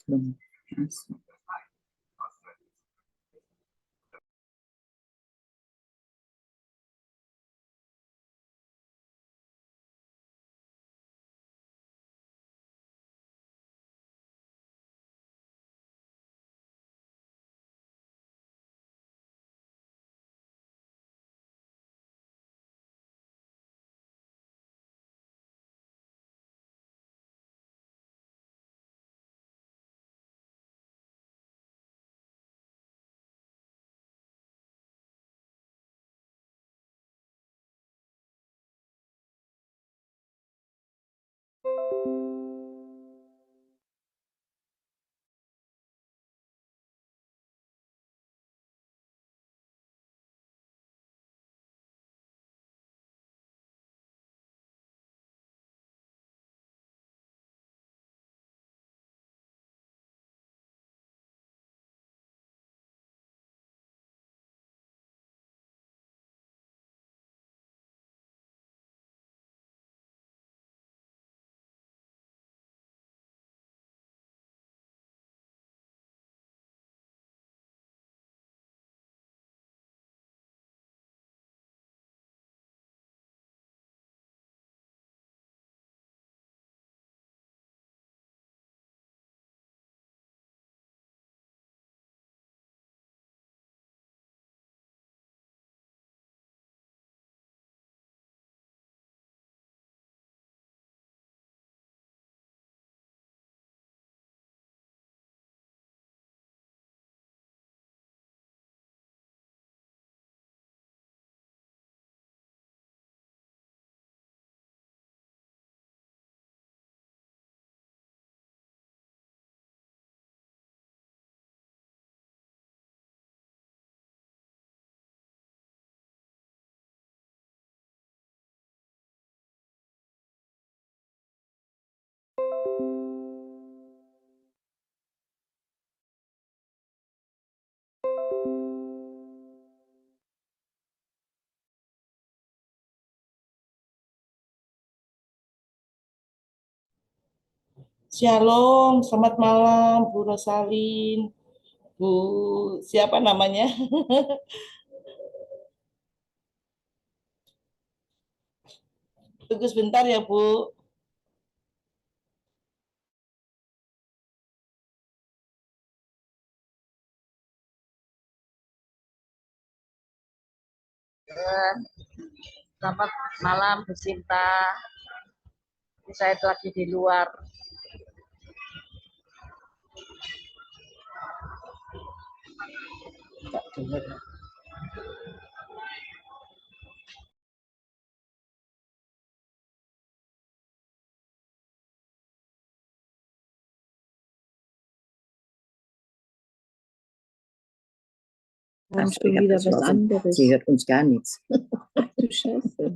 Belum masuk. Shalom, selamat malam Bu Rosalin. Bu siapa namanya? Tunggu sebentar ya Bu. Selamat malam Bu Sinta. Saya itu lagi di luar. Hast du wieder was anderes? Sie hört uns gar nichts. Ach du Scheiße.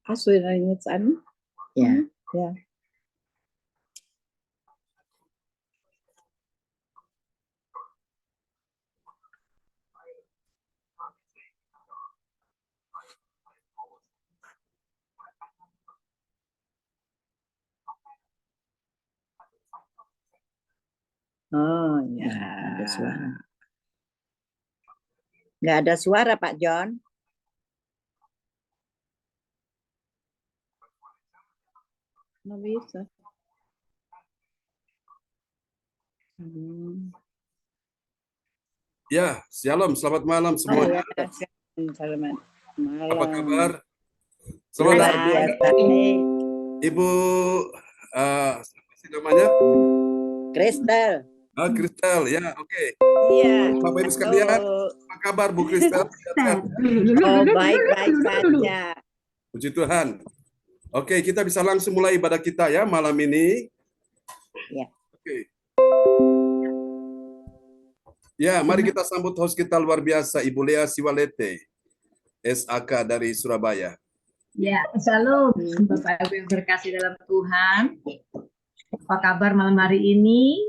Hast du den jetzt an? Ja. Ja. Oh ya, ada suara. Nggak ada suara Pak John. Nggak bisa. Ya, shalom, selamat malam semuanya. Selamat malam. Apa kabar? Luar biasa. Ibu, apa sih namanya? Kristal. Ah, Kristal, ya, oke. Iya. Bapak Ibu sekalian, apa kabar Bu Kristal? Oh, baik-baik saja. Puji Tuhan. Oke, kita bisa langsung mulai ibadah kita ya malam ini. Ya. Oke. Ya, mari kita sambut host kita luar biasa, Ibu Lea Siwalete, SAK dari Surabaya. Ya, shalom Bapak Ibu yang terkasih dalam Tuhan. Apa kabar malam hari ini?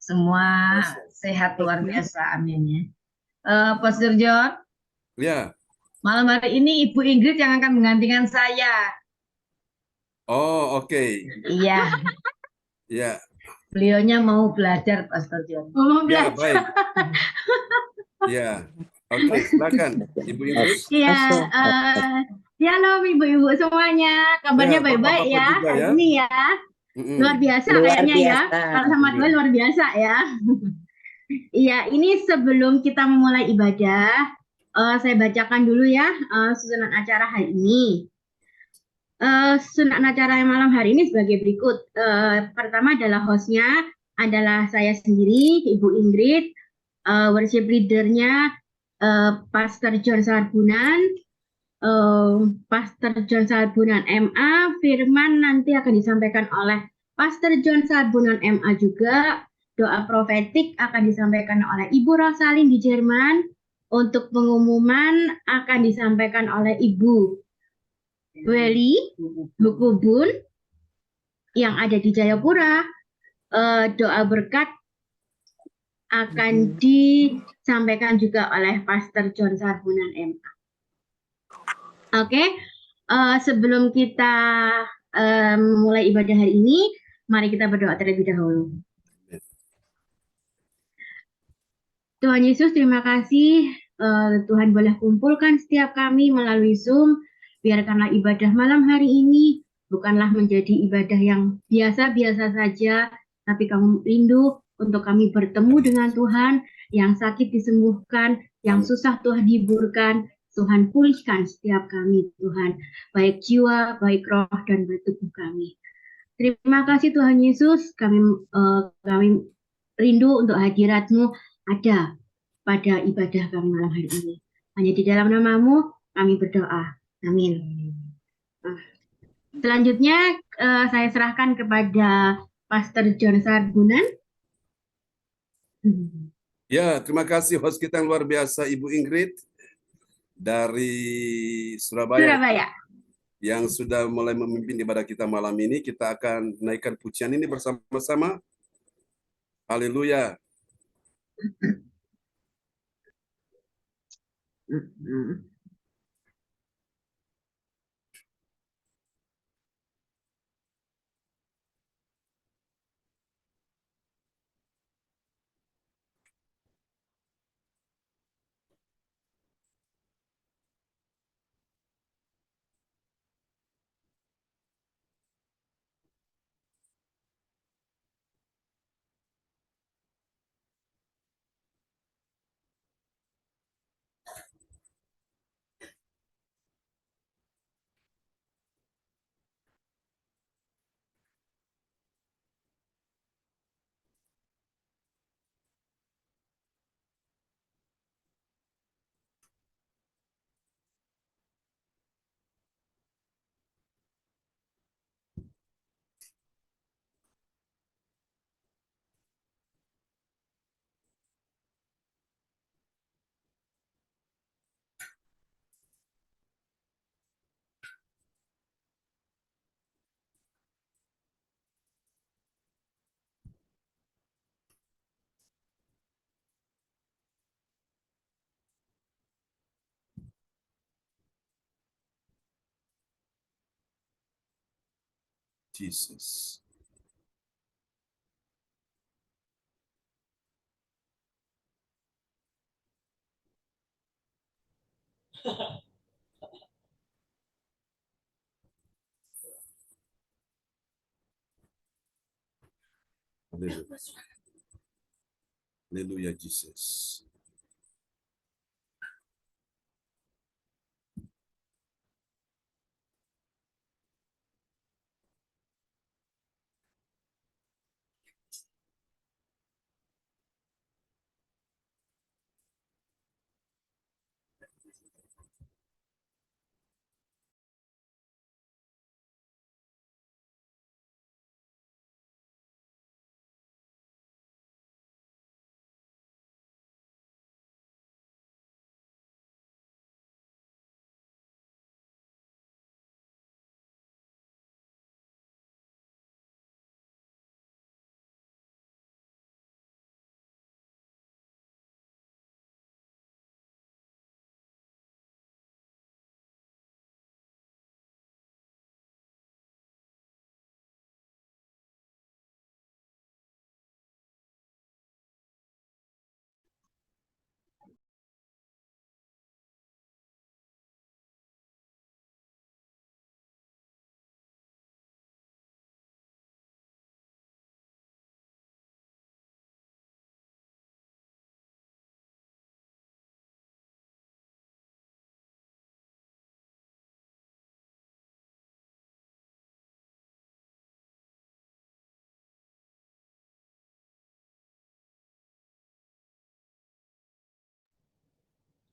Semua sehat luar biasa, amin ya. Pastor John, Ya. malam hari ini Ibu Ingrid yang akan menggantikan saya. Oh, oke. Iya, Ya. beliaunya mau belajar, Pastor John. Ya, Mau belajar. baik. Ya. Oke, silakan Ibu Ingrid. Iya, shalom Ibu-ibu semuanya. Kabarnya Ya, baik-baik Bapak-bapak ya juga hari ya. ini ya. Mm-mm. Luar biasa Luar kayaknya ya. biasa. Kalau sama Tuhan luar biasa ya. Iya, ini sebelum kita memulai ibadah, saya bacakan dulu ya susunan acara hari ini. Susunan acara yang malam hari ini sebagai berikut. Pertama adalah hostnya adalah saya sendiri, Ibu Ingrid, worship leadernya Pastor John Sarbunan, Pastor John Sarbunan MA, firman nanti akan disampaikan oleh Pastor John Sarbunan MA juga. Doa profetik akan disampaikan oleh Ibu Rosalin di Jerman. Untuk pengumuman akan disampaikan oleh Ibu Weli Lukubun yang ada di Jayapura. Doa berkat akan disampaikan juga oleh Pastor John Sarbunan MA. Oke, sebelum kita mulai ibadah hari ini, mari kita berdoa terlebih dahulu. Tuhan Yesus, terima kasih Tuhan boleh kumpulkan setiap kami melalui Zoom. Biarkanlah ibadah malam hari ini bukanlah menjadi ibadah yang biasa-biasa saja, tapi kamu rindu untuk kami bertemu dengan Tuhan, yang sakit disembuhkan, yang susah Tuhan hiburkan, Tuhan pulihkan setiap kami Tuhan, baik jiwa, baik roh, dan baik tubuh kami. Terima kasih Tuhan Yesus, kami rindu untuk hadirat-Mu ada pada ibadah kami malam hari ini. Hanya di dalam nama-Mu kami berdoa. Amin. Selanjutnya saya serahkan kepada Pastor John Sarbunan. Ya, terima kasih host kita yang luar biasa, Ibu Ingrid dari Surabaya. Yang sudah mulai memimpin ibadah kita malam ini. Kita akan naikkan pujian ini bersama-sama. Haleluya. Jesus. Haleluya, Jesus.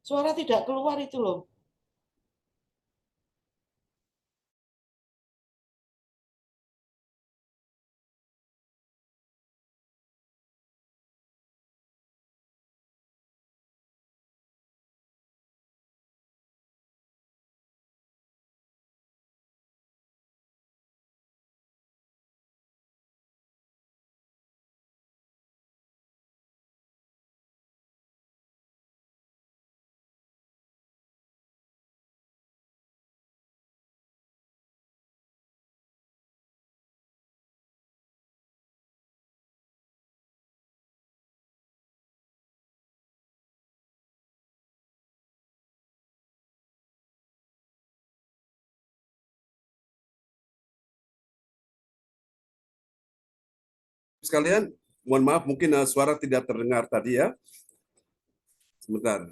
Suara tidak keluar itu loh. Sekalian, mohon maaf mungkin suara tidak terdengar tadi ya. Sebentar.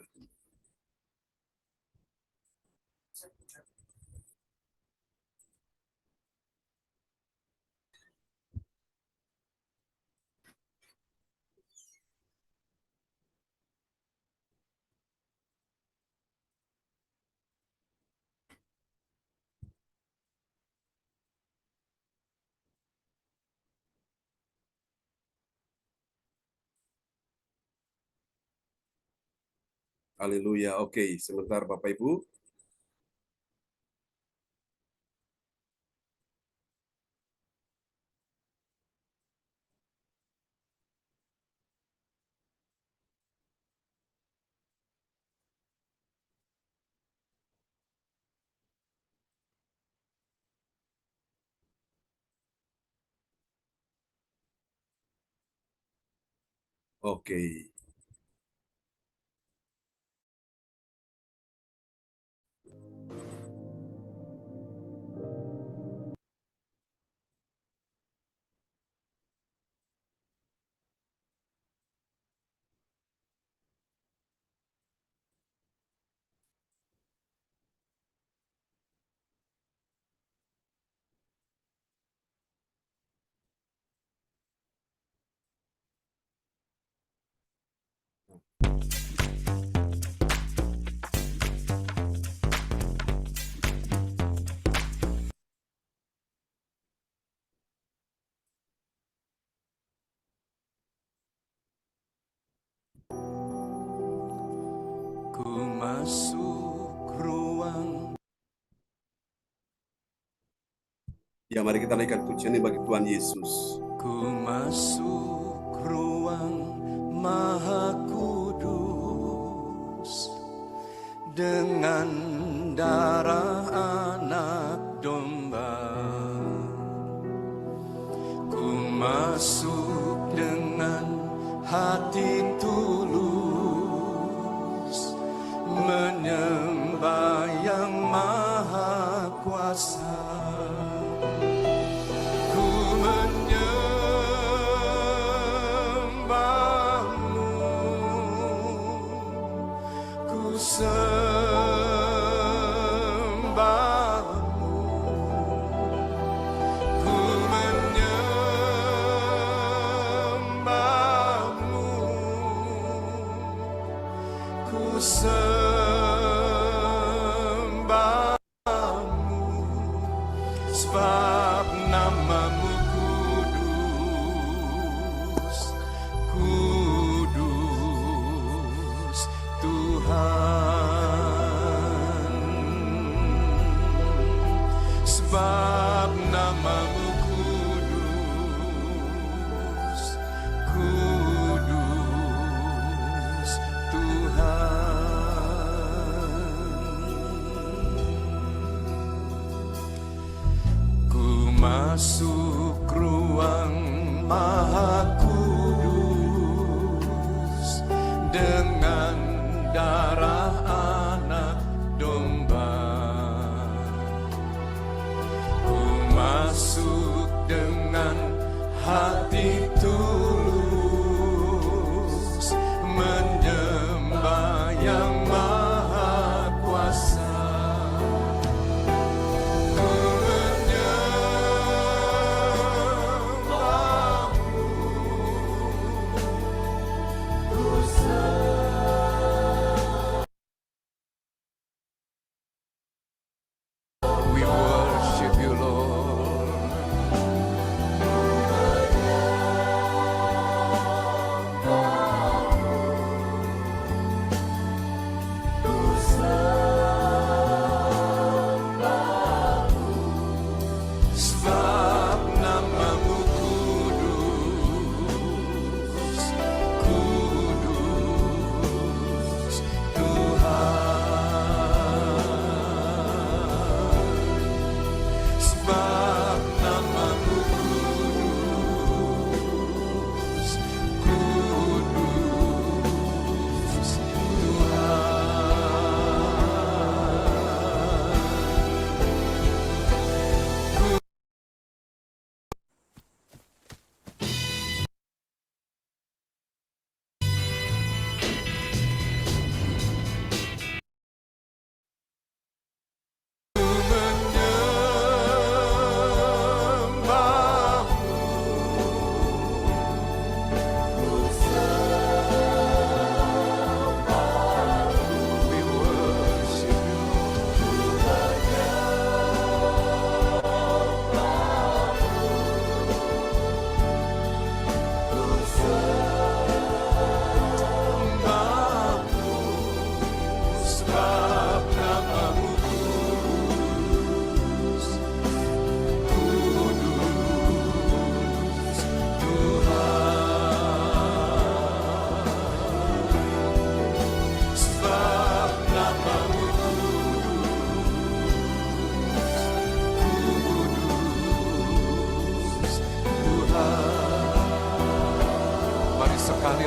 Haleluya. Oke, sebentar Bapak Ibu. Oke. Ku masuk ruang. Ya, mari kita naikkan pujian ini bagi Tuhan Yesus. Ku masuk ruang Maha Kudus dengan darah anak domba. Ku masuk dengan hati tulus menyembah yang Maha Kuasa. Ku menyembahmu, ku sembahmu, ku menyembahmu, ku sembahmu, sebab namamu kudus, kudus Tuhan. Sebab namamu kudus, kudus Tuhan. Ku masuk ruang Maha Kudus dengan darah anak domba. Ku masuk dengan hati tulus menyembah yang Maha Kuasa. Ku menyembah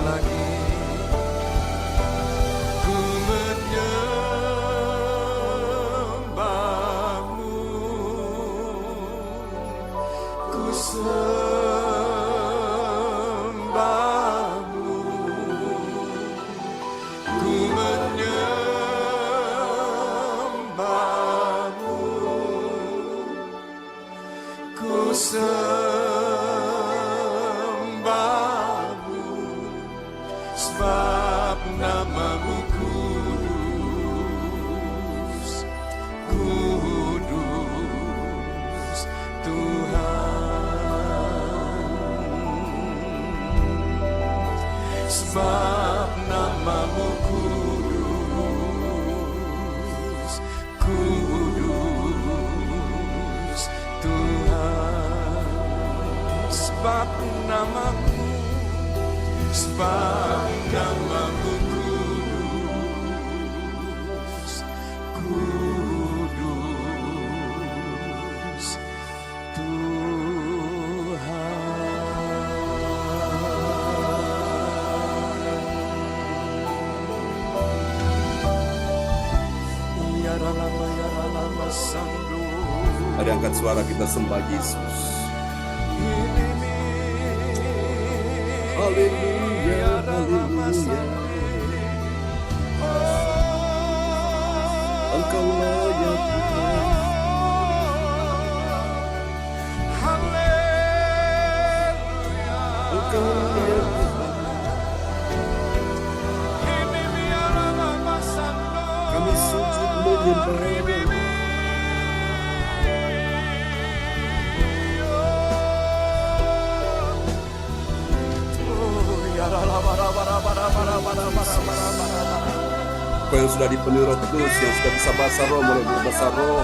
lagi. Ku menyembahmu, ku sembahmu, ku menyembahmu, ku sembahmu, sebab namamu kudus, kudus Tuhan. Sebab namamu kudus, kudus Tuhan. Sebab namamu, sebab namamu kudus, kudus Tuhan. Yaralama sandu. Mari angkat suara kita sembah Yesus. Haleluya, haleluya. Engkau layak Tuhan. Haleluya. Engkau layak Tuhan. Kami sujud menyembah. Kau yang sudah dipenuhi Roh Kudus, yang sudah bisa bahasa roh, mulai berbahasa roh.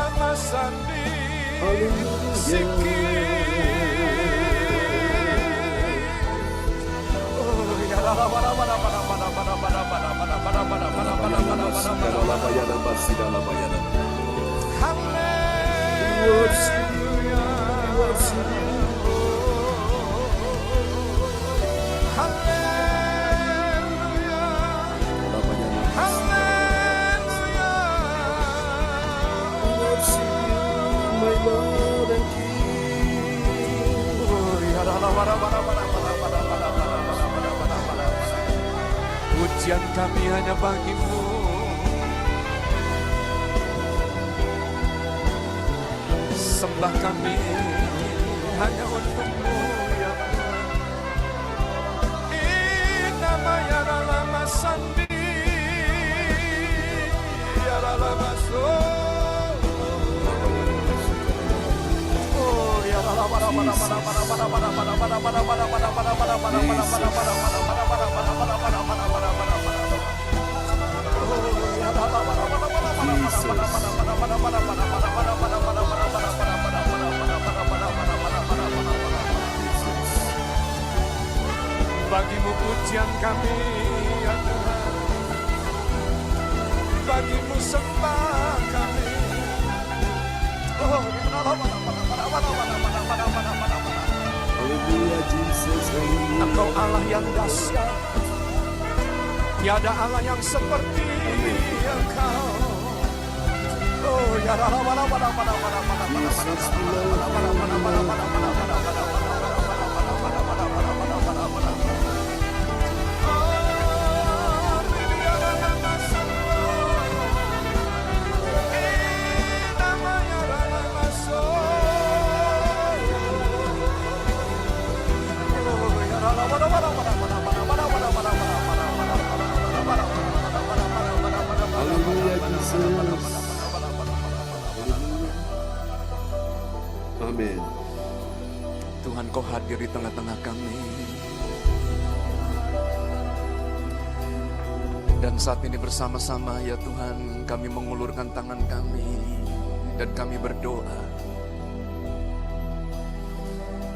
Pujian kami hanya bagimu, sembah kami hanya untukmu ya Tuhan. Inama ya lama sandi ya lama so. Oh ya lama bagimu pujian kami ya Tuhan, bagimu sembah kami. Oh, Haleluya, Jesus. Engkau Allah yang dahsyat, tiada Allah yang seperti Engkau. Oh, ya Amin. Tuhan, Kau hadir di tengah-tengah kami. Dan saat ini bersama-sama ya Tuhan, kami mengulurkan tangan kami dan kami berdoa.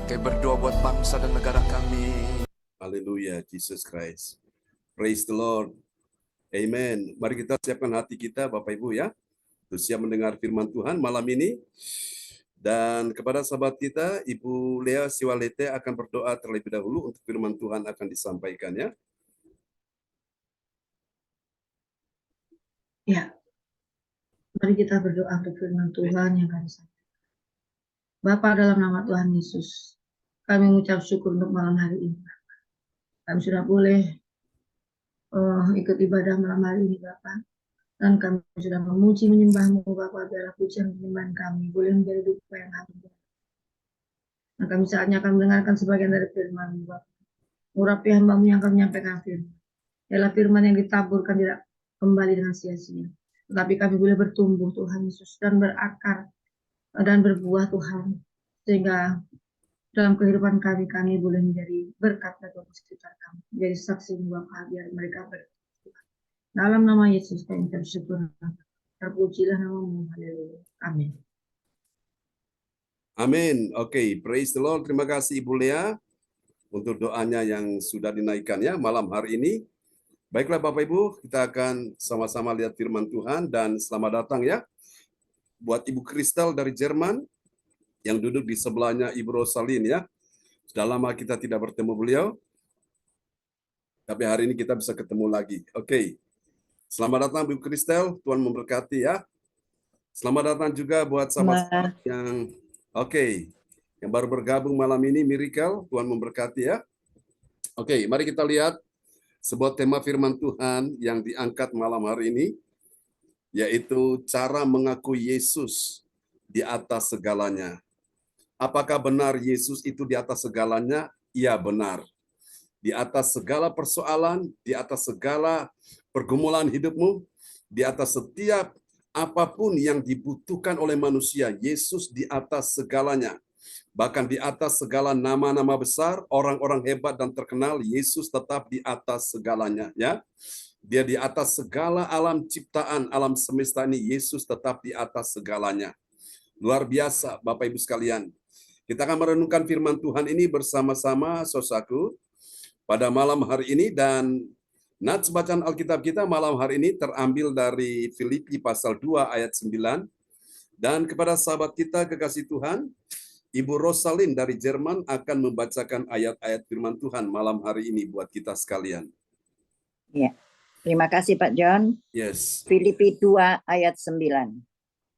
Kami berdoa buat bangsa dan negara kami. Haleluya, Jesus Christ. Praise the Lord. Amen. Mari kita siapkan hati kita, Bapak Ibu ya, untuk siap mendengar firman Tuhan malam ini. Dan kepada sahabat kita, Ibu Lea Siwalete akan berdoa terlebih dahulu untuk firman Tuhan akan disampaikan ya. Ya, mari kita berdoa untuk firman Tuhan yang kami sampaikan. Bapa, dalam nama Tuhan Yesus, kami mengucap syukur untuk malam hari ini. Kami sudah boleh ikut ibadah malam hari ini, Bapa. Dan kami sudah memuji menyembah-Mu, Bapa. Biarlah pujian penyembahan kami boleh menjadi duka yang hati. Dan kami saatnya akan mendengarkan sebagian dari firman-Mu, Bapa. Urapi hamba-Mu yang akan menyampaikan firman. Ialah firman yang ditaburkan tidak kembali dengan sia-sia. Tetapi kami boleh bertumbuh, Tuhan Yesus, dan berakar dan berbuah, Tuhan. Sehingga dalam kehidupan kami boleh menjadi berkat bagi orang sekitar kami. Menjadi saksi Bapa, biar mereka berkat. Dalam nama Yesus kami bersyukur. Terpujilah nama-Mu. Haleluya. Amin. Amin. Oke, praise the Lord. Terima kasih Ibu Lea untuk doanya yang sudah dinaikkan ya malam hari ini. Baiklah Bapak Ibu, kita akan sama-sama lihat firman Tuhan dan selamat datang ya buat Ibu Kristal dari Jerman yang duduk di sebelahnya Ibu Rosalin ya. Sudah lama kita tidak bertemu beliau, tapi hari ini kita bisa ketemu lagi. Oke. Selamat datang Ibu Kristal, Tuhan memberkati ya. Selamat datang juga buat sahabat yang yang baru bergabung malam ini, Miracle, Tuhan memberkati ya. Oke, mari kita lihat sebuah tema firman Tuhan yang diangkat malam hari ini, yaitu cara mengakui Yesus di atas segalanya. Apakah benar Yesus itu di atas segalanya? Iya, benar. Di atas segala persoalan, di atas segala pergumulan hidupmu, di atas setiap apapun yang dibutuhkan oleh manusia, Yesus di atas segalanya. Bahkan di atas segala nama-nama besar, orang-orang hebat dan terkenal, Yesus tetap di atas segalanya. Ya, Dia di atas segala alam ciptaan, alam semesta ini, Yesus tetap di atas segalanya. Luar biasa, Bapak Ibu sekalian. Kita akan merenungkan firman Tuhan ini bersama-sama, saudaraku, pada malam hari ini. Dan nats bacaan Alkitab kita malam hari ini terambil dari Filipi pasal 2 ayat 9. Dan kepada sahabat kita kekasih Tuhan, Ibu Rosalin dari Jerman akan membacakan ayat-ayat firman Tuhan malam hari ini buat kita sekalian. Ya, terima kasih Pak John. Yes. Filipi 2 ayat 9.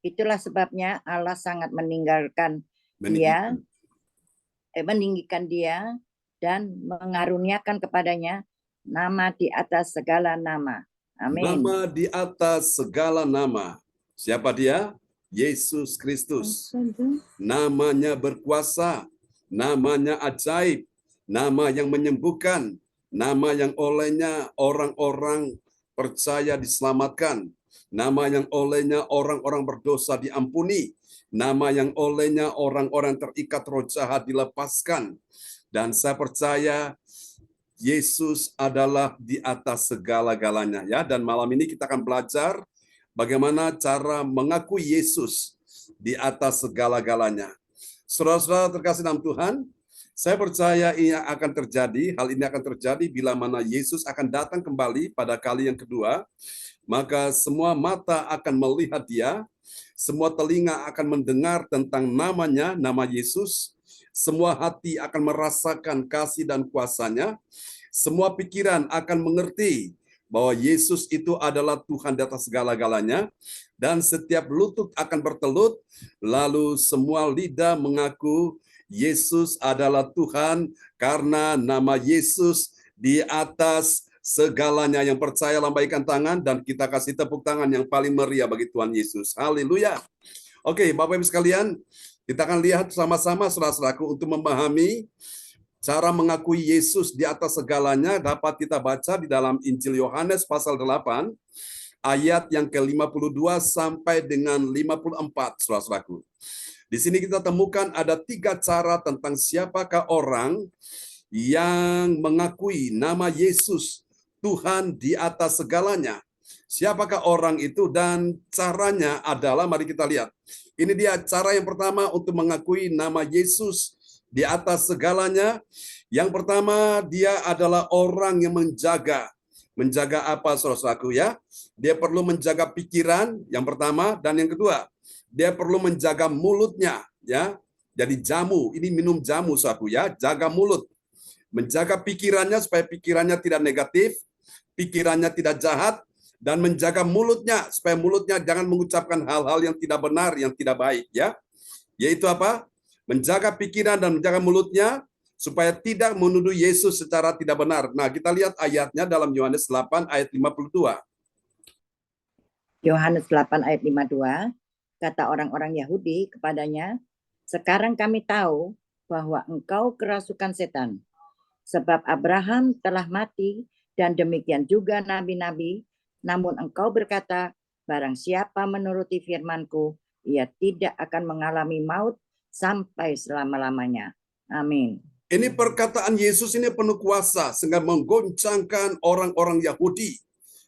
Itulah sebabnya Allah sangat meninggikan dia dan mengaruniakan kepadanya nama di atas segala nama. Amin. Nama di atas segala nama. Siapa dia? Yesus Kristus. Namanya berkuasa, namanya ajaib, nama yang menyembuhkan, nama yang olehnya orang-orang percaya diselamatkan, nama yang olehnya orang-orang berdosa diampuni, nama yang olehnya orang-orang terikat roh jahat dilepaskan. Dan saya percaya Yesus adalah di atas segala-galanya ya. Dan malam ini kita akan belajar bagaimana cara mengakui Yesus di atas segala-galanya. Saudara-saudara terkasih dalam Tuhan, saya percaya ini akan terjadi, hal ini akan terjadi bila mana Yesus akan datang kembali pada kali yang kedua, maka semua mata akan melihat dia, semua telinga akan mendengar tentang namanya, nama Yesus, semua hati akan merasakan kasih dan kuasanya, semua pikiran akan mengerti bahwa Yesus itu adalah Tuhan di atas segala-galanya, dan setiap lutut akan bertelut, lalu semua lidah mengaku Yesus adalah Tuhan, karena nama Yesus di atas segalanya. Yang percaya lambaikan tangan, dan kita kasih tepuk tangan yang paling meriah bagi Tuhan Yesus. Haleluya. Oke, Bapak Ibu sekalian, kita akan lihat sama-sama saudara-saudaraku untuk memahami cara mengakui Yesus di atas segalanya. Dapat kita baca di dalam Injil Yohanes pasal 8 ayat yang ke-52 sampai dengan 54, saudara-saudaraku. Di sini kita temukan ada 3 cara tentang siapakah orang yang mengakui nama Yesus Tuhan di atas segalanya. Siapakah orang itu, dan caranya adalah, mari kita lihat. Ini dia cara yang pertama untuk mengakui nama Yesus di atas segalanya. Yang pertama, dia adalah orang yang menjaga. Menjaga apa, saudaraku ya? Dia perlu menjaga pikiran, yang pertama, dan yang kedua, dia perlu menjaga mulutnya, ya. Jadi jamu, ini minum jamu, saudaraku ya, jaga mulut. Menjaga pikirannya supaya pikirannya tidak negatif, pikirannya tidak jahat, dan menjaga mulutnya supaya mulutnya jangan mengucapkan hal-hal yang tidak benar, yang tidak baik, ya. Yaitu apa? Menjaga pikiran dan menjaga mulutnya supaya tidak menuduh Yesus secara tidak benar. Nah, kita lihat ayatnya dalam Yohanes 8 ayat 52. Yohanes 8 ayat 52, kata orang-orang Yahudi kepadanya, sekarang kami tahu bahwa engkau kerasukan setan, sebab Abraham telah mati dan demikian juga nabi-nabi, namun engkau berkata, barang siapa menuruti firman-Ku, ia tidak akan mengalami maut sampai selama-lamanya. Amin. Ini perkataan Yesus ini penuh kuasa sehingga menggoncangkan orang-orang Yahudi.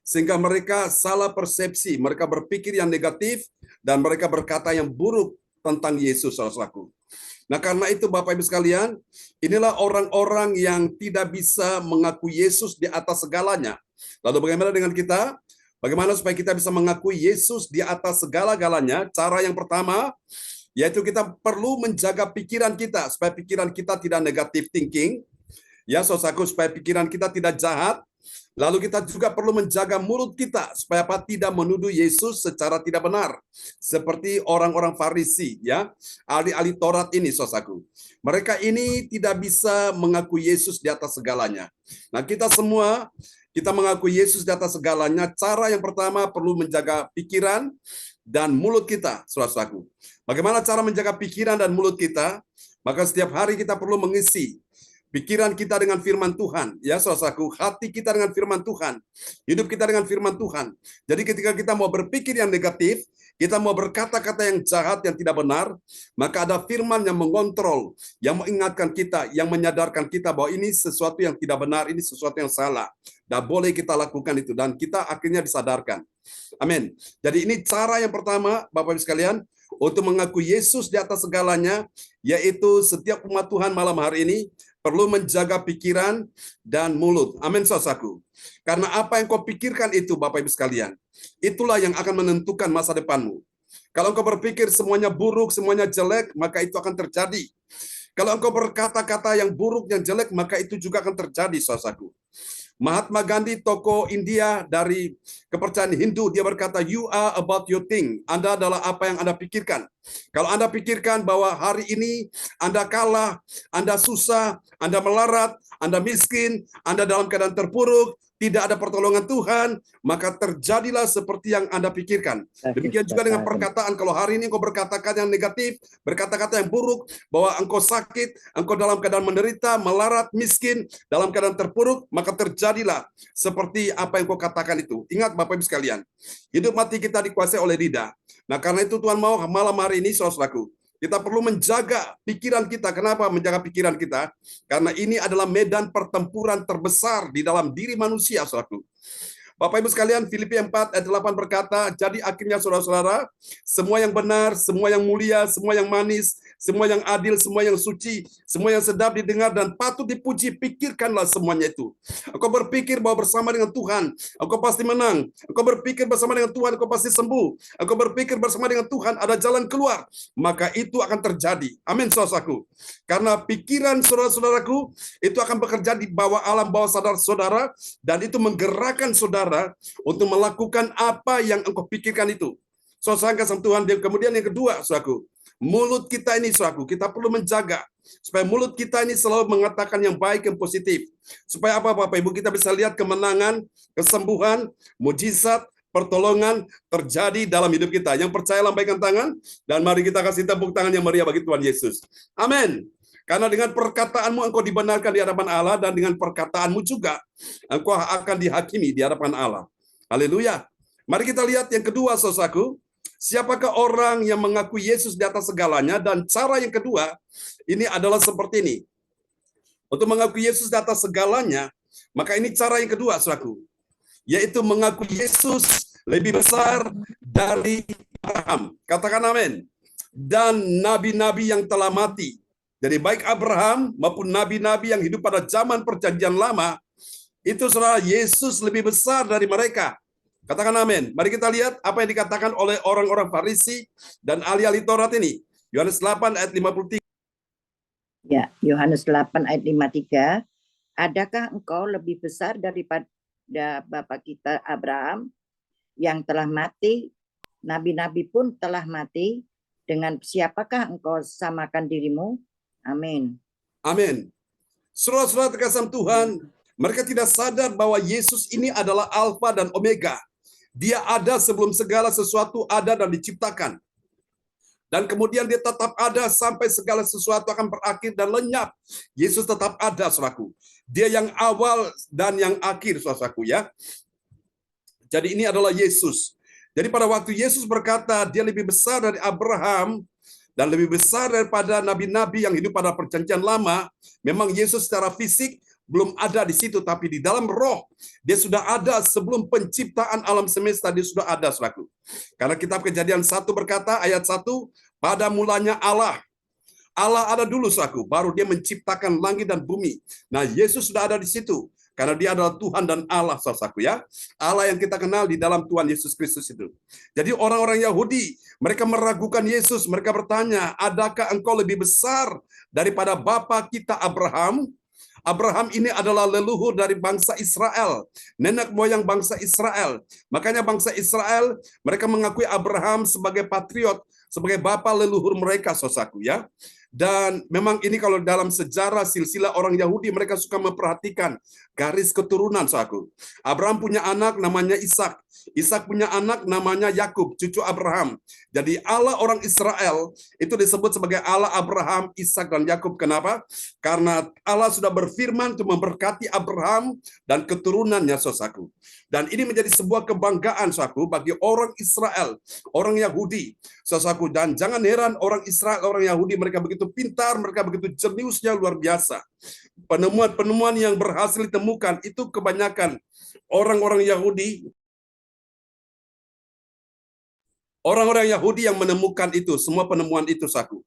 Sehingga mereka salah persepsi, mereka berpikir yang negatif, dan mereka berkata yang buruk tentang Yesus, saudaraku. Nah, karena itu Bapak Ibu sekalian, inilah orang-orang yang tidak bisa mengaku Yesus di atas segalanya. Lalu bagaimana dengan kita? Bagaimana supaya kita bisa mengakui Yesus di atas segala-galanya? Cara yang pertama, yaitu kita perlu menjaga pikiran kita, supaya pikiran kita tidak negative thinking. Ya, saudaraku, supaya pikiran kita tidak jahat. Lalu kita juga perlu menjaga mulut kita supaya apa? Tidak menuduh Yesus secara tidak benar. Seperti orang-orang Farisi, ya, ahli-ahli Taurat ini, saudaraku. Mereka ini tidak bisa mengaku Yesus di atas segalanya. Nah, kita semua, kita mengaku Yesus di atas segalanya. Cara yang pertama perlu menjaga pikiran dan mulut kita, saudaraku. Bagaimana cara menjaga pikiran dan mulut kita? Maka setiap hari kita perlu mengisi pikiran kita dengan firman Tuhan, ya saudaraku, hati kita dengan firman Tuhan, hidup kita dengan firman Tuhan. Jadi ketika kita mau berpikir yang negatif, kita mau berkata-kata yang jahat, yang tidak benar, maka ada firman yang mengontrol, yang mengingatkan kita, yang menyadarkan kita bahwa ini sesuatu yang tidak benar, ini sesuatu yang salah. Dan boleh kita lakukan itu, dan kita akhirnya disadarkan. Amin. Jadi ini cara yang pertama, Bapak Ibu sekalian, untuk mengaku Yesus di atas segalanya, yaitu setiap umat Tuhan malam hari ini perlu menjaga pikiran dan mulut. Amin, saudaraku. Karena apa yang kau pikirkan itu, Bapak Ibu sekalian, itulah yang akan menentukan masa depanmu. Kalau engkau berpikir semuanya buruk, semuanya jelek, maka itu akan terjadi. Kalau engkau berkata-kata yang buruk, yang jelek, maka itu juga akan terjadi, saudaraku. Mahatma Gandhi, tokoh India dari kepercayaan Hindu, dia berkata, you are about your thing. Anda adalah apa yang Anda pikirkan. Kalau Anda pikirkan bahwa hari ini Anda kalah, Anda susah, Anda melarat, Anda miskin, Anda dalam keadaan terpuruk, tidak ada pertolongan Tuhan, maka terjadilah seperti yang Anda pikirkan. Demikian juga dengan perkataan, kalau hari ini engkau berkata-kata yang negatif, berkata-kata yang buruk, bahwa engkau sakit, engkau dalam keadaan menderita, melarat, miskin, dalam keadaan terpuruk, maka terjadilah seperti apa yang kau katakan itu. Ingat Bapak Ibu sekalian, hidup mati kita dikuasai oleh lidah. Nah, karena itu Tuhan mau malam hari ini, saudaraku, kita perlu menjaga pikiran kita. Kenapa menjaga pikiran kita? Karena ini adalah medan pertempuran terbesar di dalam diri manusia, saudaraku. Bapak Ibu sekalian, Filipi 4 ayat 8 berkata, jadi akhirnya saudara-saudara, semua yang benar, semua yang mulia, semua yang manis, semua yang adil, semua yang suci, semua yang sedap didengar dan patut dipuji, pikirkanlah semuanya itu. Engkau berpikir bahwa bersama dengan Tuhan, engkau pasti menang. Engkau berpikir bersama dengan Tuhan, engkau pasti sembuh. Engkau berpikir bersama dengan Tuhan, ada jalan keluar. Maka itu akan terjadi. Amin, saudaraku. Karena pikiran saudara-saudaraku, itu akan bekerja di bawah alam bawah sadar saudara, dan itu menggerakkan saudara untuk melakukan apa yang engkau pikirkan itu. Saudara sama Tuhan. Kemudian yang kedua, saudaraku, mulut kita ini, saudaraku, kita perlu menjaga supaya mulut kita ini selalu mengatakan yang baik, yang positif. Supaya apa, Bapak Ibu, kita bisa lihat kemenangan, kesembuhan, mujizat, pertolongan terjadi dalam hidup kita. Yang percaya lambaikan tangan, dan mari kita kasih tepuk tangan yang meriah bagi Tuhan Yesus. Amin. Karena dengan perkataanmu engkau dibenarkan di hadapan Allah, dan dengan perkataanmu juga engkau akan dihakimi di hadapan Allah. Haleluya. Mari kita lihat yang kedua, saudaraku. Siapakah orang yang mengaku Yesus di atas segalanya? Dan cara yang kedua, ini adalah seperti ini. Untuk mengaku Yesus di atas segalanya, maka ini cara yang kedua, saudaraku. Yaitu mengaku Yesus lebih besar dari Abraham. Katakan amin. Dan nabi-nabi yang telah mati. Jadi baik Abraham maupun nabi-nabi yang hidup pada zaman perjanjian lama, itu saudara, Yesus lebih besar dari mereka. Katakan amin. Mari kita lihat apa yang dikatakan oleh orang-orang Farisi dan ahli-ahli Taurat ini. Yohanes 8 ayat 53. Ya, Yohanes 8 ayat 53. Adakah engkau lebih besar daripada Bapa kita Abraham? yang telah mati, nabi-nabi pun telah mati. Dengan siapakah engkau samakan dirimu? Amin. Amin. Saudara-saudara terkasih Tuhan, mereka tidak sadar bahwa Yesus ini adalah Alfa dan Omega. Dia ada sebelum segala sesuatu ada dan diciptakan. Dan kemudian dia tetap ada sampai segala sesuatu akan berakhir dan lenyap. Yesus tetap ada, saudaraku. Dia yang awal dan yang akhir, saudaraku ya. Jadi ini adalah Yesus. Jadi pada waktu Yesus berkata dia lebih besar dari Abraham dan lebih besar daripada nabi-nabi yang hidup pada perjanjian lama, memang Yesus secara fisik belum ada di situ, tapi di dalam roh dia sudah ada sebelum penciptaan alam semesta, dia sudah ada, saudaraku. Karena kitab Kejadian 1 berkata, ayat 1, pada mulanya Allah. Allah ada dulu, saudaraku, baru dia menciptakan langit dan bumi. Nah, Yesus sudah ada di situ. Karena dia adalah Tuhan dan Allah, saudaraku ya. Allah yang kita kenal di dalam Tuhan Yesus Kristus itu. Jadi orang-orang Yahudi, mereka meragukan Yesus. Mereka bertanya, adakah engkau lebih besar daripada bapa kita Abraham? Abraham ini adalah leluhur dari bangsa Israel, nenek moyang bangsa Israel. Makanya bangsa Israel, mereka mengakui Abraham sebagai patriot, sebagai bapa leluhur mereka, saudaraku ya. Dan memang ini kalau dalam sejarah silsilah orang Yahudi, mereka suka memperhatikan garis keturunan, saudaraku. Abraham punya anak namanya Ishak. Ishak punya anak namanya Yakub, cucu Abraham. Jadi Allah orang Israel itu disebut sebagai Allah Abraham, Ishak dan Yakub. Kenapa? Karena Allah sudah berfirman untuk memberkati Abraham dan keturunannya, saudaraku. Dan ini menjadi sebuah kebanggaan, saudaraku, bagi orang Israel, orang Yahudi, saudaraku. Dan jangan heran orang Israel, orang Yahudi, mereka begitu pintar, mereka begitu jeniusnya luar biasa. Penemuan-penemuan yang berhasil ditemukan itu kebanyakan orang-orang Yahudi. Orang-orang Yahudi yang menemukan itu, semua penemuan itu, saudaraku.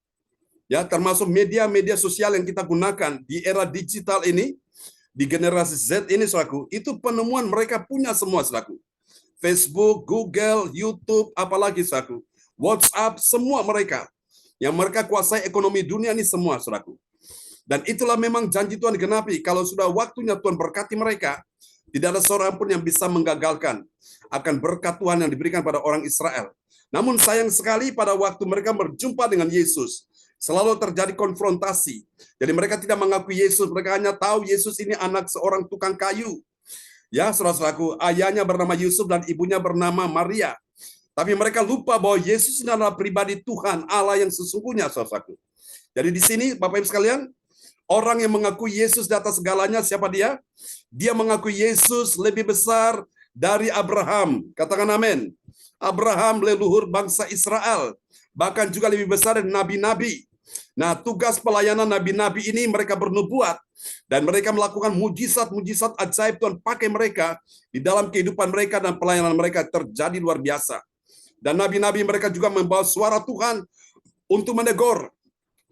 Ya, termasuk media-media sosial yang kita gunakan di era digital ini, di generasi Z ini, saudaraku, itu penemuan mereka punya semua, saudaraku. Facebook, Google, YouTube, apalagi, saudaraku. WhatsApp, semua mereka. Yang mereka kuasai ekonomi dunia ini semua, saudaraku. Dan itulah memang janji Tuhan digenapi. Kalau sudah waktunya Tuhan berkati mereka, tidak ada seorang pun yang bisa menggagalkan akan berkat Tuhan yang diberikan pada orang Israel. Namun sayang sekali pada waktu mereka berjumpa dengan Yesus, selalu terjadi konfrontasi. Jadi mereka tidak mengakui Yesus, mereka hanya tahu Yesus ini anak seorang tukang kayu. Ya, saudara-saudaraku, ayahnya bernama Yusuf dan ibunya bernama Maria. Tapi mereka lupa bahwa Yesus ini adalah pribadi Tuhan, Allah yang sesungguhnya, saudara-saudaraku. Jadi di sini, Bapak Ibu sekalian, orang yang mengakui Yesus di atas segalanya, siapa dia? Dia mengakui Yesus lebih besar dari Abraham. Katakan amin. Abraham leluhur bangsa Israel. Bahkan juga lebih besar dari nabi-nabi. Nah, tugas pelayanan nabi-nabi ini mereka bernubuat. Dan mereka melakukan mujizat-mujizat ajaib. Tuhan pakai mereka di dalam kehidupan mereka dan pelayanan mereka terjadi luar biasa. Dan nabi-nabi mereka juga membawa suara Tuhan untuk menegur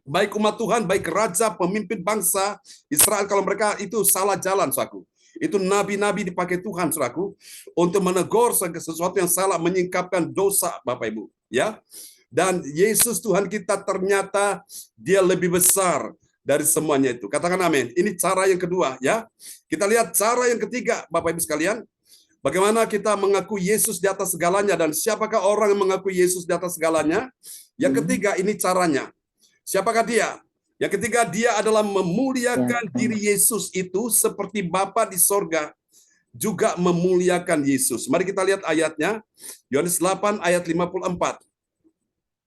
baik umat Tuhan, baik raja, pemimpin bangsa Israel kalau mereka itu salah jalan, saudaraku. Itu nabi-nabi dipakai Tuhan, saudaraku, untuk menegur sesuatu yang salah, menyingkapkan dosa, Bapak Ibu, ya. Dan Yesus Tuhan kita ternyata dia lebih besar dari semuanya itu. Katakan amin. Ini cara yang kedua, ya. Kita lihat cara yang ketiga, Bapak Ibu sekalian. Bagaimana kita mengaku Yesus di atas segalanya dan siapakah orang yang mengaku Yesus di atas segalanya? Yang ketiga, ini caranya. Siapakah dia? Yang ketiga, dia adalah memuliakan diri Yesus itu seperti Bapa di sorga juga memuliakan Yesus. Mari kita lihat ayatnya. Yohanes 8 ayat 54.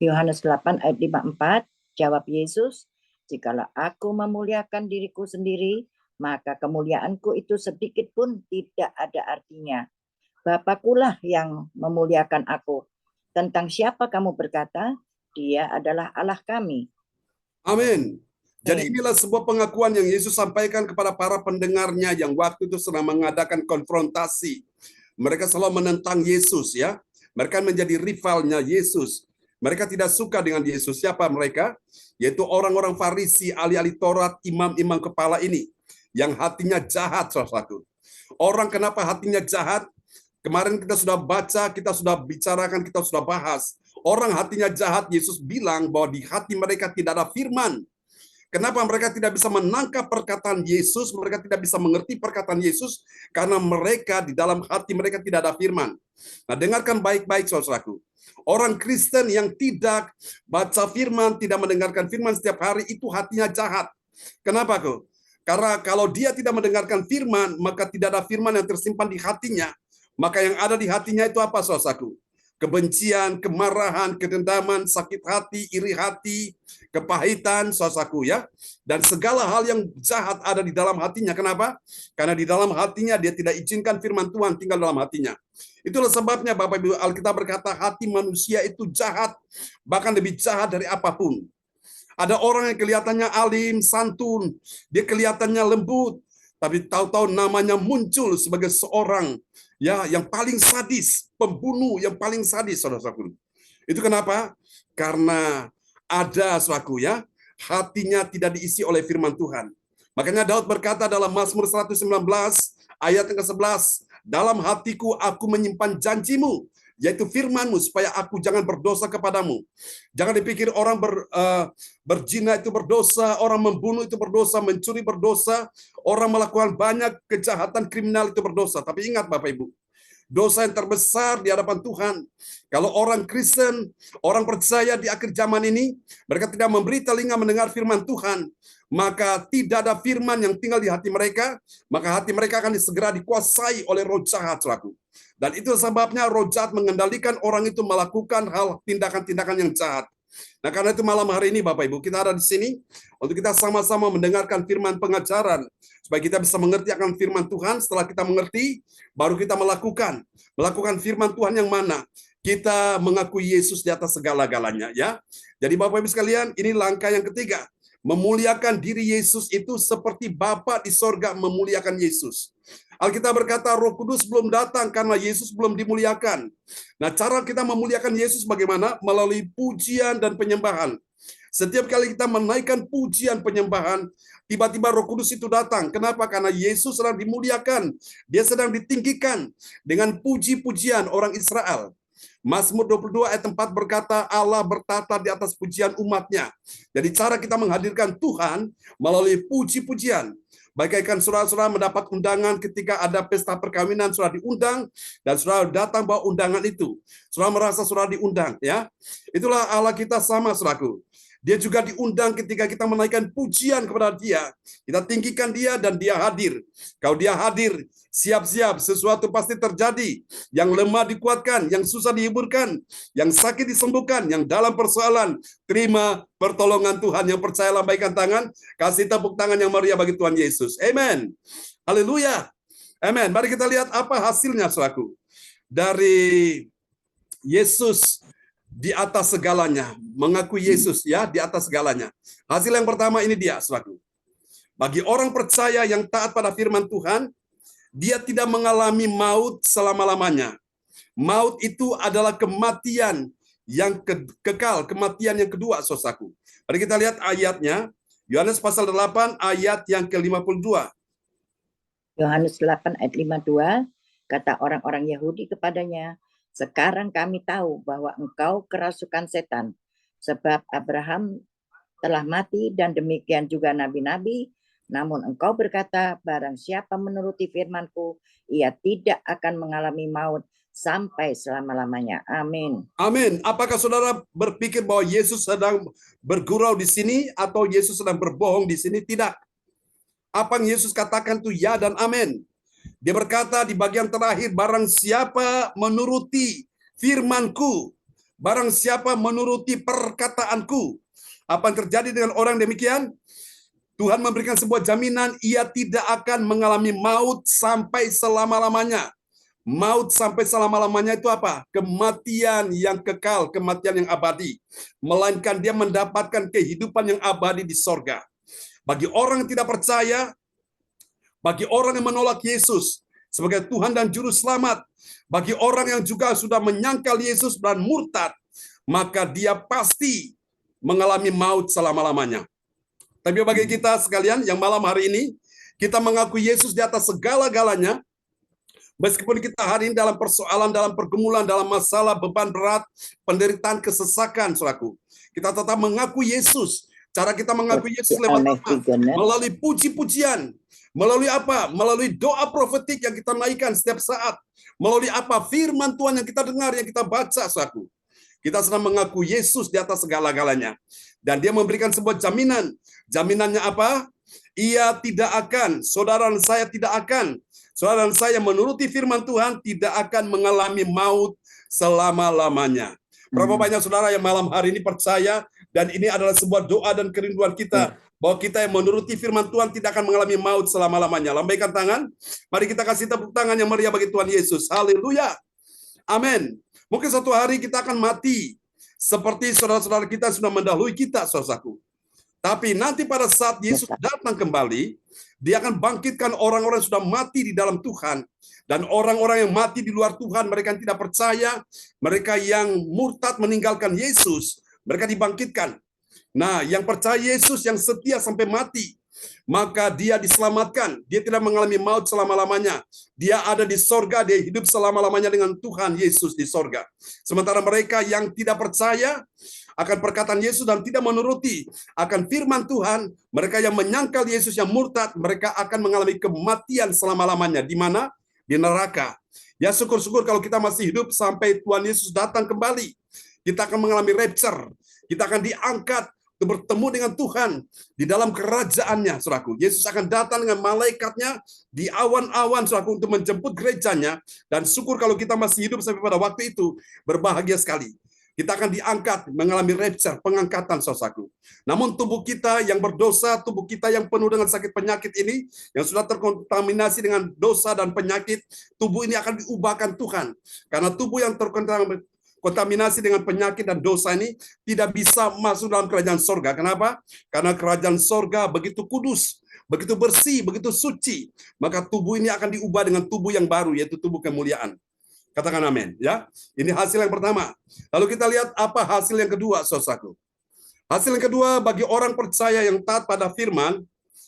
Yohanes 8 ayat 54, jawab Yesus, "Jikalau aku memuliakan diriku sendiri, maka kemuliaanku itu sedikit pun tidak ada artinya. Bapakulah yang memuliakan aku. Tentang siapa kamu berkata? Dia adalah Allah kami." Amin. Jadi inilah sebuah pengakuan yang Yesus sampaikan kepada para pendengarnya yang waktu itu sedang mengadakan konfrontasi. Mereka selalu menentang Yesus, ya. Mereka menjadi rivalnya Yesus. Mereka tidak suka dengan Yesus. Siapa mereka? Yaitu orang-orang Farisi, ahli-ahli Taurat, imam-imam kepala ini. Yang hatinya jahat, saudaraku. Orang kenapa hatinya jahat? Kemarin kita sudah baca, kita sudah bicarakan, kita sudah bahas. Orang hatinya jahat, Yesus bilang bahwa di hati mereka tidak ada firman. Kenapa mereka tidak bisa menangkap perkataan Yesus, mereka tidak bisa mengerti perkataan Yesus, karena mereka di dalam hati mereka tidak ada firman. Nah, dengarkan baik-baik saudaraku. Orang Kristen yang tidak baca firman, tidak mendengarkan firman setiap hari, itu hatinya jahat. Kenapa kok? Karena kalau dia tidak mendengarkan firman, maka tidak ada firman yang tersimpan di hatinya. Maka yang ada di hatinya itu apa, saudaraku? Kebencian, kemarahan, kedendaman, sakit hati, iri hati, kepahitan, saudaraku ya. Dan segala hal yang jahat ada di dalam hatinya. Kenapa? Karena di dalam hatinya dia tidak izinkan firman Tuhan tinggal dalam hatinya. Itulah sebabnya Bapak Ibu, Alkitab berkata hati manusia itu jahat, bahkan lebih jahat dari apapun. Ada orang yang kelihatannya alim, santun, dia kelihatannya lembut, tapi tahu-tahu namanya muncul sebagai seorang ya yang paling sadis, pembunuh yang paling sadis, saudara-saudaraku. Itu kenapa? Karena ada, saudaraku ya, hatinya tidak diisi oleh firman Tuhan. Makanya Daud berkata dalam Mazmur 119 ayat yang ke-11, dalam hatiku aku menyimpan janjimu, yaitu firman-Mu, supaya aku jangan berdosa kepadamu. Jangan dipikir orang berzina itu berdosa, orang membunuh itu berdosa, mencuri berdosa, orang melakukan banyak kejahatan kriminal itu berdosa. Tapi ingat Bapak Ibu, dosa yang terbesar di hadapan Tuhan, kalau orang Kristen, orang percaya di akhir zaman ini, mereka tidak memberi telinga mendengar firman Tuhan, maka tidak ada firman yang tinggal di hati mereka, maka hati mereka akan segera dikuasai oleh roh jahat, saudaraku. Dan itu sebabnya roh jahat mengendalikan orang itu melakukan hal tindakan-tindakan yang jahat. Nah, karena itu malam hari ini Bapak Ibu, kita ada di sini untuk kita sama-sama mendengarkan firman pengajaran, supaya kita bisa mengerti akan firman Tuhan. Setelah kita mengerti, baru kita melakukan firman Tuhan yang mana? Kita mengakui Yesus di atas segala-galanya, ya. Jadi Bapak Ibu sekalian, ini langkah yang ketiga. Memuliakan diri Yesus itu seperti Bapa di sorga memuliakan Yesus. Alkitab berkata Roh Kudus belum datang karena Yesus belum dimuliakan. Nah, cara kita memuliakan Yesus bagaimana? Melalui pujian dan penyembahan. Setiap kali kita menaikkan pujian penyembahan, tiba-tiba Roh Kudus itu datang. Kenapa? Karena Yesus sedang dimuliakan. Dia sedang ditinggikan dengan puji-pujian orang Israel. Mazmur 22 ayat 4 berkata, Allah bertata di atas pujian umatnya. Jadi cara kita menghadirkan Tuhan melalui puji-pujian. Bagaikan saudara-saudara mendapat undangan ketika ada pesta perkawinan, saudara diundang, dan saudara datang bawa undangan itu. Saudara merasa saudara diundang, ya. Itulah Allah kita sama, saudaraku. Dia juga diundang ketika kita menaikkan pujian kepada dia. Kita tinggikan dia dan dia hadir. Kalau dia hadir, siap-siap, sesuatu pasti terjadi. Yang lemah dikuatkan, yang susah dihiburkan, yang sakit disembuhkan, yang dalam persoalan, terima pertolongan Tuhan. Yang percaya lambaikan tangan, kasih tepuk tangan yang meriah bagi Tuhan Yesus. Amen. Haleluya. Amen. Mari kita lihat apa hasilnya, saudaraku. Dari Yesus di atas segalanya, mengakui Yesus ya di atas segalanya. Hasil yang pertama ini dia, saudaraku. Bagi orang percaya yang taat pada firman Tuhan, dia tidak mengalami maut selama-lamanya. Maut itu adalah kematian yang kekal, kematian yang kedua, saudaraku. Mari kita lihat ayatnya, Yohanes pasal 8 ayat yang ke-52. Yohanes 8 ayat 52, kata orang-orang Yahudi kepadanya, sekarang kami tahu bahwa engkau kerasukan setan, sebab Abraham telah mati dan demikian juga nabi-nabi, namun engkau berkata, barang siapa menuruti firman-Ku, ia tidak akan mengalami maut sampai selama-lamanya. Amin. Amin. Apakah saudara berpikir bahwa Yesus sedang bergurau di sini atau Yesus sedang berbohong di sini? Tidak. Apa yang Yesus katakan itu ya dan amin. Dia berkata di bagian terakhir, barang siapa menuruti firman-Ku, barang siapa menuruti perkataan-Ku. Apa yang terjadi dengan orang demikian? Tuhan memberikan sebuah jaminan, ia tidak akan mengalami maut sampai selama-lamanya. Maut sampai selama-lamanya itu apa? Kematian yang kekal, kematian yang abadi. Melainkan dia mendapatkan kehidupan yang abadi di sorga. Bagi orang yang tidak percaya, bagi orang yang menolak Yesus sebagai Tuhan dan Juru Selamat, bagi orang yang juga sudah menyangkal Yesus dan murtad, maka dia pasti mengalami maut selama-lamanya. Tapi bagi kita sekalian yang malam hari ini, kita mengakui Yesus di atas segala-galanya, meskipun kita hari ini dalam persoalan, dalam pergumulan, dalam masalah, beban berat, penderitaan, kesesakan, saudaraku. Kita tetap mengakui Yesus Cara kita mengakui Yesus lewat apa? Melalui puji-pujian. Melalui apa? Melalui doa profetik yang kita naikkan setiap saat. Melalui apa? Firman Tuhan yang kita dengar, yang kita baca, saudaraku. Kita sedang mengaku Yesus di atas segala-galanya. Dan dia memberikan sebuah jaminan. Jaminannya apa? Ia tidak akan, saudara dan saya tidak akan. Saudara dan saya menuruti firman Tuhan tidak akan mengalami maut selama-lamanya. Berapa banyak saudara yang malam hari ini percaya, dan ini adalah sebuah doa dan kerinduan kita, bahwa kita yang menuruti firman Tuhan tidak akan mengalami maut selama-lamanya. Lambaikan tangan, mari kita kasih tepuk tangan yang meriah bagi Tuhan Yesus. Haleluya. Amin. Mungkin suatu hari kita akan mati, seperti saudara-saudara kita sudah mendahului kita, saudaraku. Tapi nanti pada saat Yesus datang kembali, dia akan bangkitkan orang-orang yang sudah mati di dalam Tuhan. Dan orang-orang yang mati di luar Tuhan, mereka yang tidak percaya, mereka yang murtad meninggalkan Yesus, mereka dibangkitkan. Nah, yang percaya Yesus, yang setia sampai mati, maka dia diselamatkan. Dia tidak mengalami maut selama-lamanya. Dia ada di sorga, dia hidup selama-lamanya dengan Tuhan Yesus di sorga. Sementara mereka yang tidak percaya akan perkataan Yesus dan tidak menuruti akan firman Tuhan, mereka yang menyangkal Yesus, yang murtad, mereka akan mengalami kematian selama-lamanya. Di mana? Di neraka. Ya, syukur-syukur kalau kita masih hidup sampai Tuhan Yesus datang kembali. Kita akan mengalami rapture. Kita akan diangkat untuk bertemu dengan Tuhan di dalam kerajaannya, saudaraku. Yesus akan datang dengan malaikatnya di awan-awan, saudaraku, untuk menjemput gerejanya. Dan syukur kalau kita masih hidup sampai pada waktu itu, berbahagia sekali. Kita akan diangkat, mengalami rapture, pengangkatan, saudaraku. Namun tubuh kita yang berdosa, tubuh kita yang penuh dengan sakit penyakit ini, yang sudah terkontaminasi dengan dosa dan penyakit, tubuh ini akan diubahkan Tuhan. Karena tubuh yang terkontaminasi dengan penyakit dan dosa ini tidak bisa masuk dalam kerajaan sorga. Kenapa? Karena kerajaan sorga begitu kudus, begitu bersih, begitu suci. Maka tubuh ini akan diubah dengan tubuh yang baru, yaitu tubuh kemuliaan. Katakan amin, ya. Ini hasil yang pertama. Lalu kita lihat apa hasil yang kedua, saudaraku. Hasil yang kedua bagi orang percaya yang taat pada firman,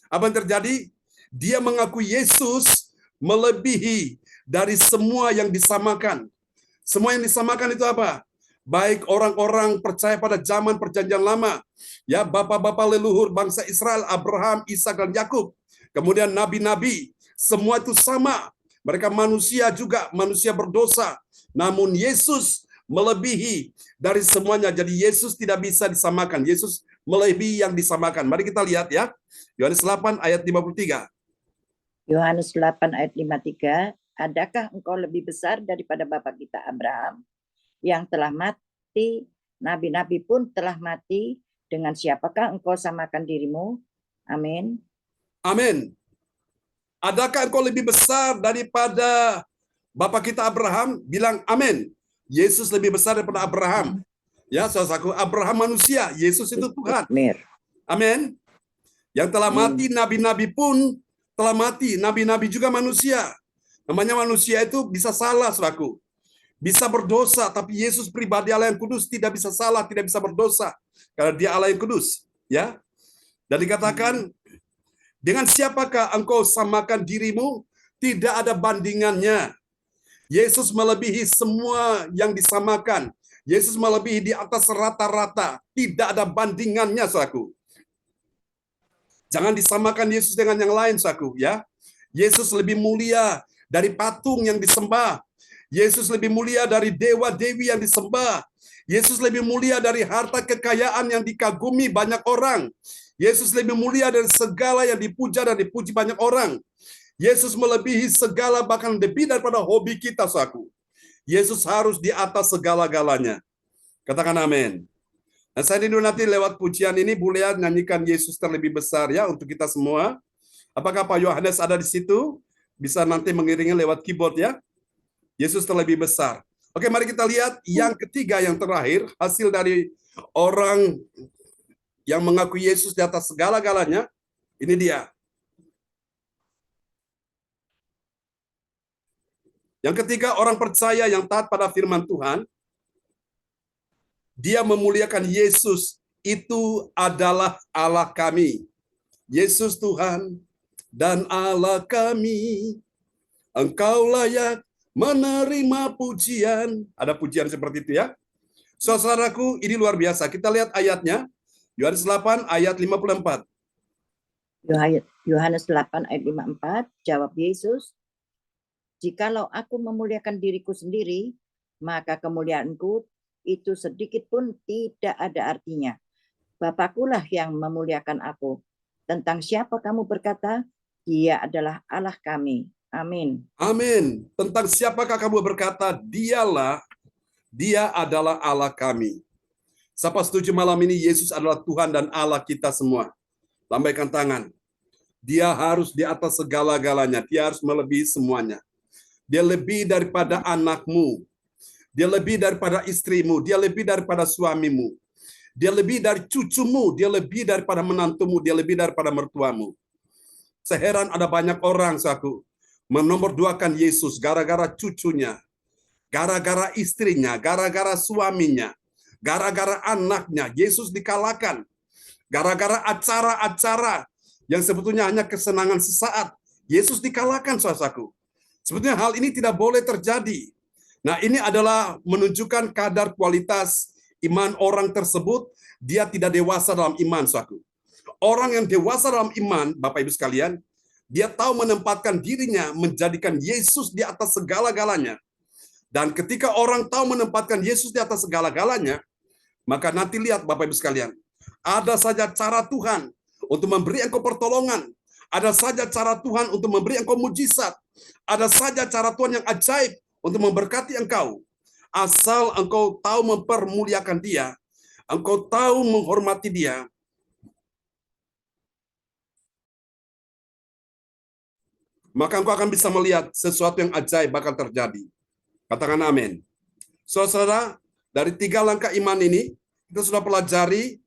apa yang terjadi? Dia mengakui Yesus melebihi dari semua yang disamakan. Semua yang disamakan itu apa? Baik orang-orang percaya pada zaman perjanjian lama, ya, bapak-bapak leluhur bangsa Israel, Abraham, Ishak dan Yakub. Kemudian nabi-nabi, semua itu sama. Mereka manusia juga, manusia berdosa. Namun Yesus melebihi dari semuanya. Jadi Yesus tidak bisa disamakan. Yesus melebihi yang disamakan. Mari kita lihat ya. Yohanes 8 ayat 53. Yohanes 8 ayat 53. Adakah engkau lebih besar daripada bapa kita Abraham yang telah mati? Nabi-nabi pun telah mati. Dengan siapakah engkau samakan dirimu? Amin. Amin. Adakah engkau lebih besar daripada bapa kita Abraham? Bilang amin. Yesus lebih besar daripada Abraham. Ya, saudaraku, Abraham manusia, Yesus itu Tuhan. Amin. Yang telah mati, nabi-nabi pun telah mati. Nabi-nabi juga manusia. Namanya manusia itu bisa salah, saudaraku. Bisa berdosa, tapi Yesus pribadi Allah yang kudus tidak bisa salah, tidak bisa berdosa. Karena dia Allah yang kudus. Ya. Dan dikatakan, dengan siapakah engkau samakan dirimu? Tidak ada bandingannya. Yesus melebihi semua yang disamakan. Yesus melebihi di atas rata-rata. Tidak ada bandingannya, saudaraku. Jangan disamakan Yesus dengan yang lain, saudaraku, ya. Yesus lebih mulia dari patung yang disembah. Yesus lebih mulia dari dewa-dewi yang disembah. Yesus lebih mulia dari harta kekayaan yang dikagumi banyak orang. Yesus lebih mulia dari segala yang dipuja dan dipuji banyak orang. Yesus melebihi segala, bahkan lebih daripada hobi kita, saudaraku. Yesus harus di atas segala-galanya. Katakan amin. Nah, saya rindu nanti lewat pujian ini boleh nyanyikan Yesus terlebih besar ya untuk kita semua. Apakah Pak Yohanes ada di situ? Bisa nanti mengiringi lewat keyboard ya. Yesus terlebih besar. Oke, mari kita lihat yang ketiga, yang terakhir, hasil dari orang yang mengaku Yesus di atas segala-galanya. Ini dia. Yang ketiga, orang percaya yang taat pada firman Tuhan. Dia memuliakan Yesus. Itu adalah Allah kami. Yesus Tuhan dan Allah kami. Engkau layak menerima pujian. Ada pujian seperti itu ya. Saudaraku, ini luar biasa. Kita lihat ayatnya. Yohanes 8 ayat 54. Yohanes 8 ayat 54, jawab Yesus, "Jikalau aku memuliakan diriku sendiri, maka kemuliaanku itu sedikit pun tidak ada artinya. Bapakulah yang memuliakan aku. Tentang siapa kamu berkata, Dia adalah Allah kami." Amin. Amin. Tentang siapakah kamu berkata, Dia adalah Allah kami. Siapa setuju malam ini Yesus adalah Tuhan dan Allah kita semua? Lambaikan tangan. Dia harus di atas segala-galanya. Dia harus melebihi semuanya. Dia lebih daripada anakmu. Dia lebih daripada istrimu. Dia lebih daripada suamimu. Dia lebih dari cucumu. Dia lebih daripada menantumu. Dia lebih daripada mertuamu. Seheran ada banyak orang, saudaraku, menomorduakan Yesus gara-gara cucunya, gara-gara istrinya, gara-gara suaminya, gara-gara anaknya. Yesus dikalahkan. Gara-gara acara-acara yang sebetulnya hanya kesenangan sesaat, Yesus dikalahkan, saudaraku. Sebetulnya hal ini tidak boleh terjadi. Nah, ini adalah menunjukkan kadar kualitas iman orang tersebut. Dia tidak dewasa dalam iman, saudaraku. Orang yang dewasa dalam iman, Bapak Ibu sekalian, dia tahu menempatkan dirinya menjadikan Yesus di atas segala-galanya. Dan ketika orang tahu menempatkan Yesus di atas segala-galanya, maka nanti lihat Bapak Ibu sekalian, ada saja cara Tuhan untuk memberi engkau pertolongan. Ada saja cara Tuhan untuk memberi engkau mujizat. Ada saja cara Tuhan yang ajaib untuk memberkati engkau. Asal engkau tahu mempermuliakan Dia, engkau tahu menghormati Dia, maka engkau akan bisa melihat sesuatu yang ajaib bakal terjadi. Katakan amin. Saudara, dari 3 langkah iman ini, kita sudah pelajari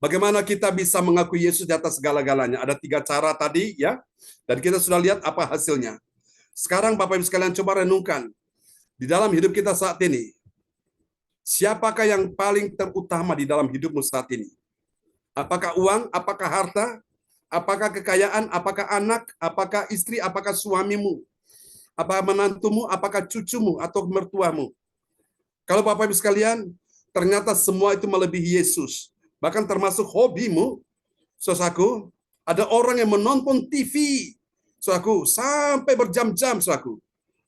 bagaimana kita bisa mengakui Yesus di atas segala-galanya. Ada 3 cara tadi, ya. Dan kita sudah lihat apa hasilnya. Sekarang Bapak Ibu sekalian coba renungkan. Di dalam hidup kita saat ini, siapakah yang paling terutama di dalam hidupmu saat ini? Apakah uang? Apakah harta? Apakah kekayaan? Apakah anak? Apakah istri? Apakah suamimu? Apakah menantumu? Apakah cucumu atau mertuamu? Kalau Bapak Ibu sekalian, ternyata semua itu melebihi Yesus. Bahkan termasuk hobimu, saudaraku, ada orang yang menonton TV, saudaraku, sampai berjam-jam, saudaraku.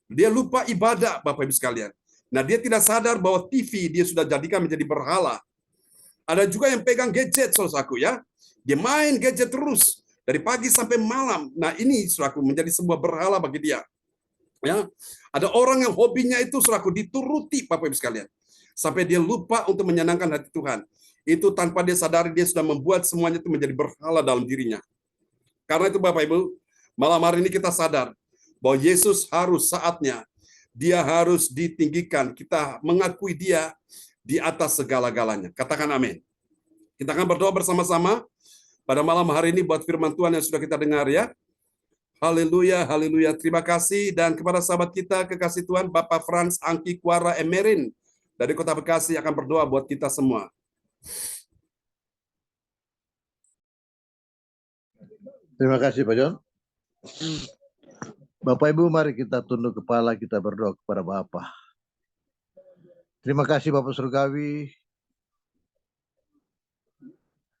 Dia lupa ibadah, Bapak Ibu sekalian. Nah, dia tidak sadar bahwa TV dia sudah jadikan menjadi berhala. Ada juga yang pegang gadget, saudaraku, ya. Dia main gadget terus dari pagi sampai malam. Nah, ini, saudaraku, menjadi sebuah berhala bagi dia. Ya, ada orang yang hobinya itu, saudaraku, dituruti, Bapak Ibu sekalian, sampai dia lupa untuk menyenangkan hati Tuhan. Itu tanpa dia sadari dia sudah membuat semuanya itu menjadi berhala dalam dirinya. Karena itu Bapak Ibu, malam hari ini kita sadar bahwa Yesus harus saatnya dia harus ditinggikan. Kita mengakui Dia di atas segala-galanya. Katakan amin. Kita akan berdoa bersama-sama pada malam hari ini buat firman Tuhan yang sudah kita dengar, ya. Haleluya, haleluya. Terima kasih. Dan kepada sahabat kita, kekasih Tuhan, Bapak Frans Angki Kuara Emerin dari Kota Bekasi akan berdoa buat kita semua. Terima kasih Pak John. Bapak Ibu, mari kita tunduk kepala, kita berdoa kepada Bapa. Terima kasih Bapak Surgawi.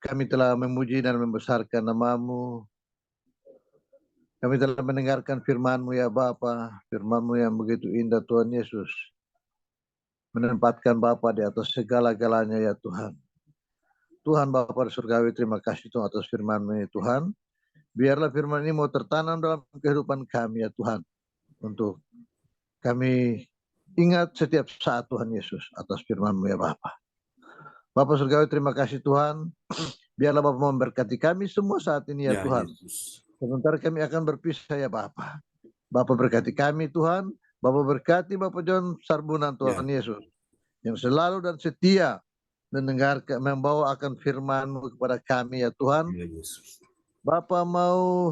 Kami telah memuji dan membesarkan nama-Mu. Kami telah mendengarkan firman-Mu ya Bapa, firman-Mu yang begitu indah Tuhan Yesus. Menempatkan Bapa di atas segala-galanya ya Tuhan. Tuhan Bapa Surgawi, terima kasih Tuhan atas firman-Mu ya Tuhan. Biarlah firman ini mau tertanam dalam kehidupan kami ya Tuhan. Untuk kami ingat setiap saat Tuhan Yesus atas firman-Mu ya Bapa. Bapak Surgawi, terima kasih Tuhan. Biarlah Bapak memberkati kami semua saat ini ya Tuhan. Yesus. Sebentar kami akan berpisah ya Bapa. Bapak berkati kami Tuhan. Bapak berkati Bapak John Sarbunan Tuhan Yesus. Yang selalu dan setia mendengarkan, membawa akan firman-Mu kepada kami ya Tuhan. Bapak mau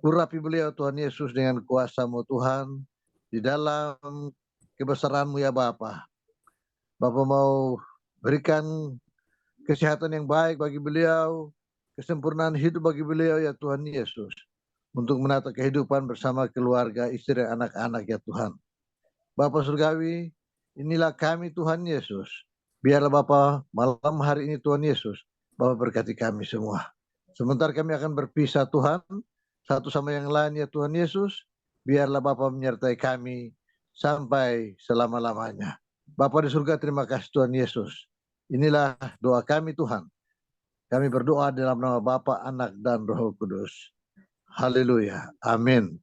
urapi beliau Tuhan Yesus dengan kuasa-Mu Tuhan. Di dalam kebesaran-Mu ya Bapa. Bapak mau berikan kesehatan yang baik bagi beliau. Kesempurnaan hidup bagi beliau ya Tuhan Yesus. Untuk menata kehidupan bersama keluarga, istri, anak-anak ya Tuhan. Bapak Surgawi, inilah kami Tuhan Yesus. Biarlah Bapa malam hari ini Tuhan Yesus, Bapa berkati kami semua. Sementara kami akan berpisah Tuhan, satu sama yang lain ya Tuhan Yesus, biarlah Bapa menyertai kami sampai selama-lamanya. Bapa di surga, terima kasih Tuhan Yesus. Inilah doa kami Tuhan. Kami berdoa dalam nama Bapa, Anak, dan Roh Kudus. Haleluya. Amin.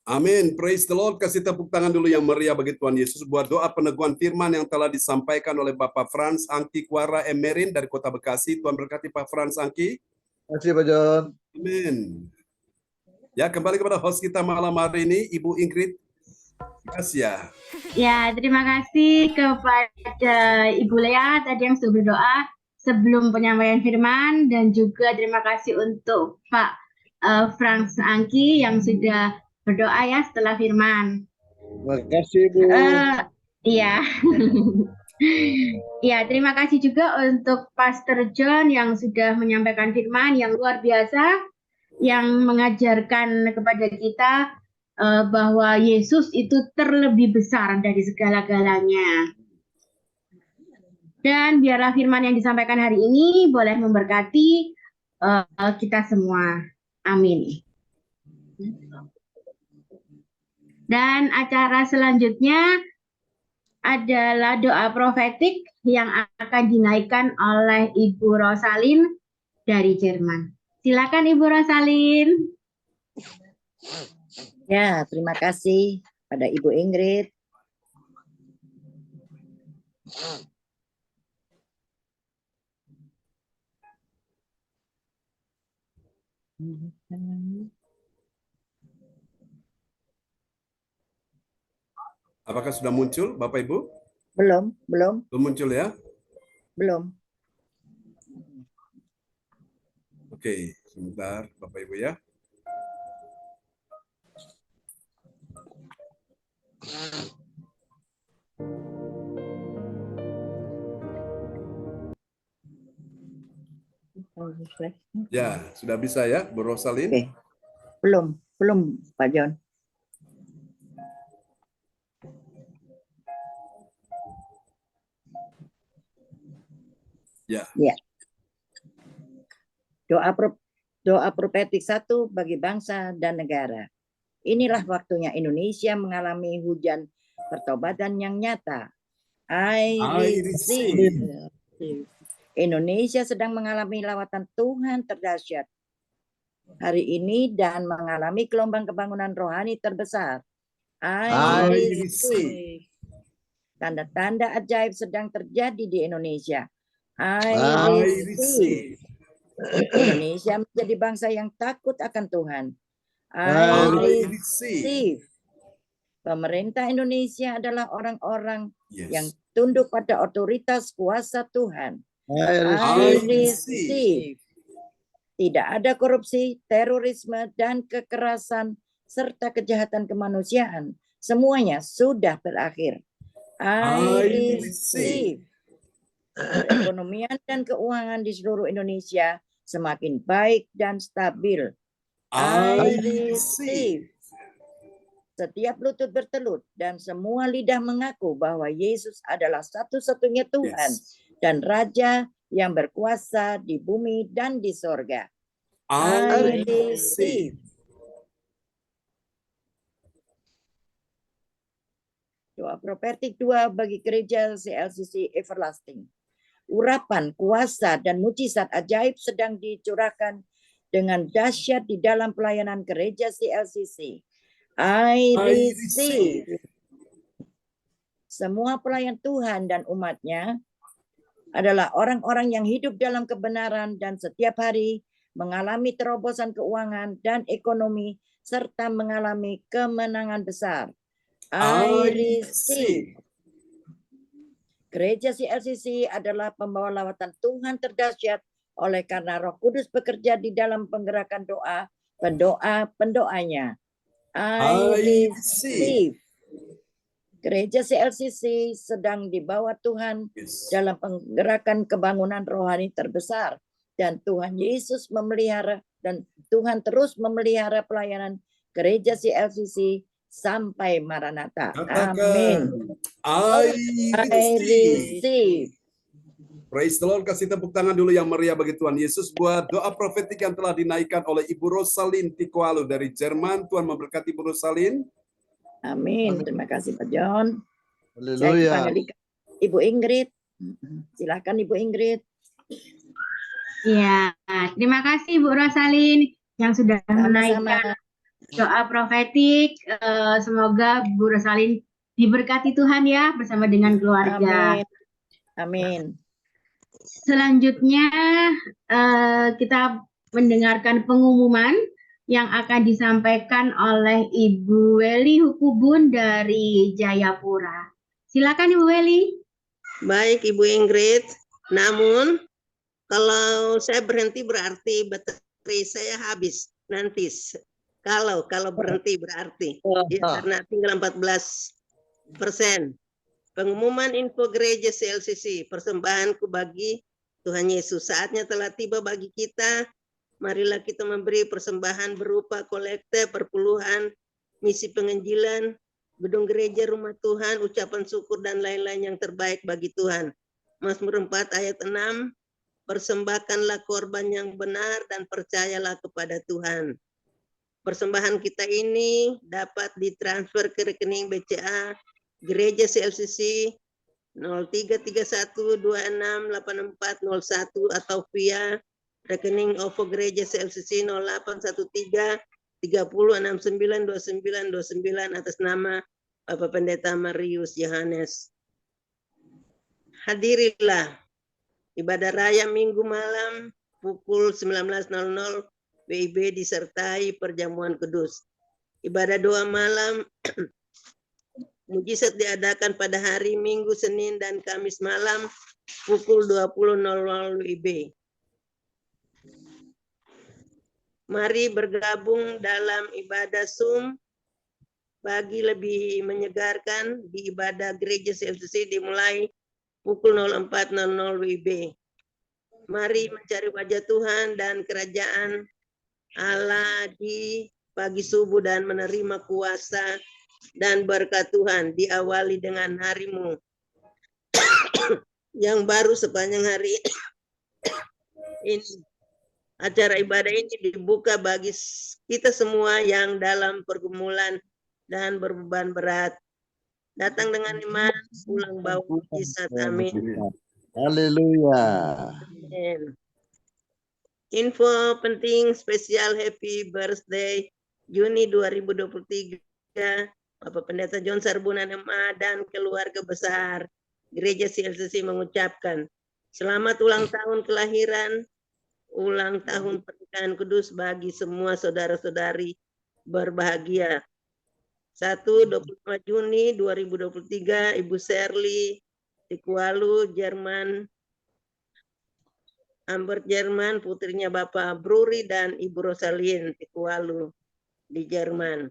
Amin. Praise the Lord. Kasih tepuk tangan dulu yang meriah bagi Tuhan Yesus buat doa peneguhan firman yang telah disampaikan oleh Bapak Frans Angki Kuara Emerin dari Kota Bekasi. Tuhan berkati Pak Frans Angki. Terima kasih Pak John. Amin. Ya, kembali kepada host kita malam hari ini, Ibu Ingrid Kasya. Ya, terima kasih kepada Ibu Lea tadi yang sudah berdoa sebelum penyampaian firman, dan juga terima kasih untuk Pak Frans Angki yang sudah berdoa ya setelah firman. Terima kasih Bu. Iya. Ya, terima kasih juga untuk Pastor John yang sudah menyampaikan firman yang luar biasa, yang mengajarkan kepada kita bahwa Yesus itu terlebih besar dari segala-galanya. Dan biarlah firman yang disampaikan hari ini boleh memberkati kita semua. Amin. Dan acara selanjutnya adalah doa profetik yang akan dinaikkan oleh Ibu Rosalin dari Jerman. Silakan Ibu Rosalin. Ya, terima kasih pada Ibu Ingrid. Apakah sudah muncul Bapak Ibu? Belum. Belum muncul ya? Belum. Oke, sebentar Bapak Ibu ya. Ya, sudah bisa ya, Bu Rosalin? Oke. Belum Pak John. Ya. Ya. Doa profetik 1 bagi bangsa dan negara. Inilah waktunya Indonesia mengalami hujan pertobatan yang nyata. I receive. Indonesia sedang mengalami lawatan Tuhan terdahsyat hari ini dan mengalami gelombang kebangunan rohani terbesar. I receive. Tanda-tanda ajaib sedang terjadi di Indonesia. I receive. Indonesia menjadi bangsa yang takut akan Tuhan. I receive. Pemerintah Indonesia adalah orang-orang yang tunduk pada otoritas kuasa Tuhan. I receive. Tidak ada korupsi, terorisme, dan kekerasan, serta kejahatan kemanusiaan. Semuanya sudah berakhir. I receive. Perekonomian dan keuangan di seluruh Indonesia semakin baik dan stabil. I receive. Setiap lutut bertelut dan semua lidah mengaku bahwa Yesus adalah satu-satunya Tuhan dan Raja yang berkuasa di bumi dan di sorga. I receive. Doa profetik 2 bagi gereja CLCC Everlasting. Urapan, kuasa, dan mujizat ajaib sedang dicurahkan dengan dahsyat di dalam pelayanan gereja CLCC. I receive. Semua pelayan Tuhan dan umatnya adalah orang-orang yang hidup dalam kebenaran dan setiap hari mengalami terobosan keuangan dan ekonomi serta mengalami kemenangan besar. I receive. Gereja CLCC adalah pembawa lawatan Tuhan terdahsyat oleh karena Roh Kudus bekerja di dalam penggerakan doa pendoa-pendoanya. I receive. Gereja CLCC sedang dibawa Tuhan dalam penggerakan kebangunan rohani terbesar dan Tuhan Yesus memelihara dan Tuhan terus memelihara pelayanan gereja CLCC sampai Maranatha. Katakan, Amin. I I receive. receive. Praise the Lord, kasih tepuk tangan dulu yang meriah bagi Tuhan Yesus buat doa profetik yang telah dinaikkan oleh Ibu Rosalin Tikualu dari Jerman. Tuhan memberkati Ibu Rosalin. Amin. Terima kasih Pak John. Saya Haleluya. dipanggil Ibu Ingrid. Silakan Ibu Ingrid. Ya, terima kasih Bu Rosalin yang sudah Sama-sama. menaikkan doa profetik. Semoga Bu Rosalin diberkati Tuhan ya bersama dengan keluarga. Amin. Amin. Selanjutnya kita mendengarkan pengumuman yang akan disampaikan oleh Ibu Weli Hukubun dari Jayapura. Silakan Ibu Weli. Baik Ibu Ingrid, namun kalau saya berhenti berarti baterai saya habis nanti. Kalau berhenti berarti ya, karena tinggal 14%. Pengumuman info gereja CLCC, persembahanku bagi Tuhan Yesus. Saatnya telah tiba bagi kita. Marilah kita memberi persembahan berupa kolekte, perpuluhan, misi penginjilan, gedung gereja, rumah Tuhan, ucapan syukur, dan lain-lain yang terbaik bagi Tuhan. Mazmur 4 ayat 6, persembahkanlah korban yang benar dan percayalah kepada Tuhan. Persembahan kita ini dapat ditransfer ke rekening BCA Gereja CLCC 0331268401 atau via rekening OVO Gereja CLCC 081330692929 atas nama Bapak Pendeta Marius Yohanes. Hadirilah ibadah raya Minggu malam pukul 19.00 WIB disertai perjamuan kudus. Ibadah doa malam mujizat diadakan pada hari Minggu, Senin, dan Kamis malam pukul 20.00 WIB. Mari bergabung dalam ibadah Zoom bagi lebih menyegarkan di ibadah gereja CLCC dimulai pukul 04.00 WIB. Mari mencari wajah Tuhan dan kerajaan Allah di pagi subuh dan menerima kuasa dan berkat Tuhan. Diawali dengan harimu yang baru sepanjang hari ini. Acara ibadah ini dibuka bagi kita semua yang dalam pergumulan dan berbeban berat. Datang dengan iman, pulang bawa mujizat. Amin. Haleluya. Amin. Info penting spesial happy birthday Juni 2023 Bapak Pendeta John Sarbunan MA dan keluarga besar Gereja CLCC mengucapkan selamat ulang tahun kelahiran, ulang tahun pernikahan kudus bagi semua saudara-saudari berbahagia. 25 Juni 2023 Ibu Shirley Tikualu, Jerman, Hamburg, Jerman, putrinya Bapak Bruri dan Ibu Rosalin Tikualu di Jerman.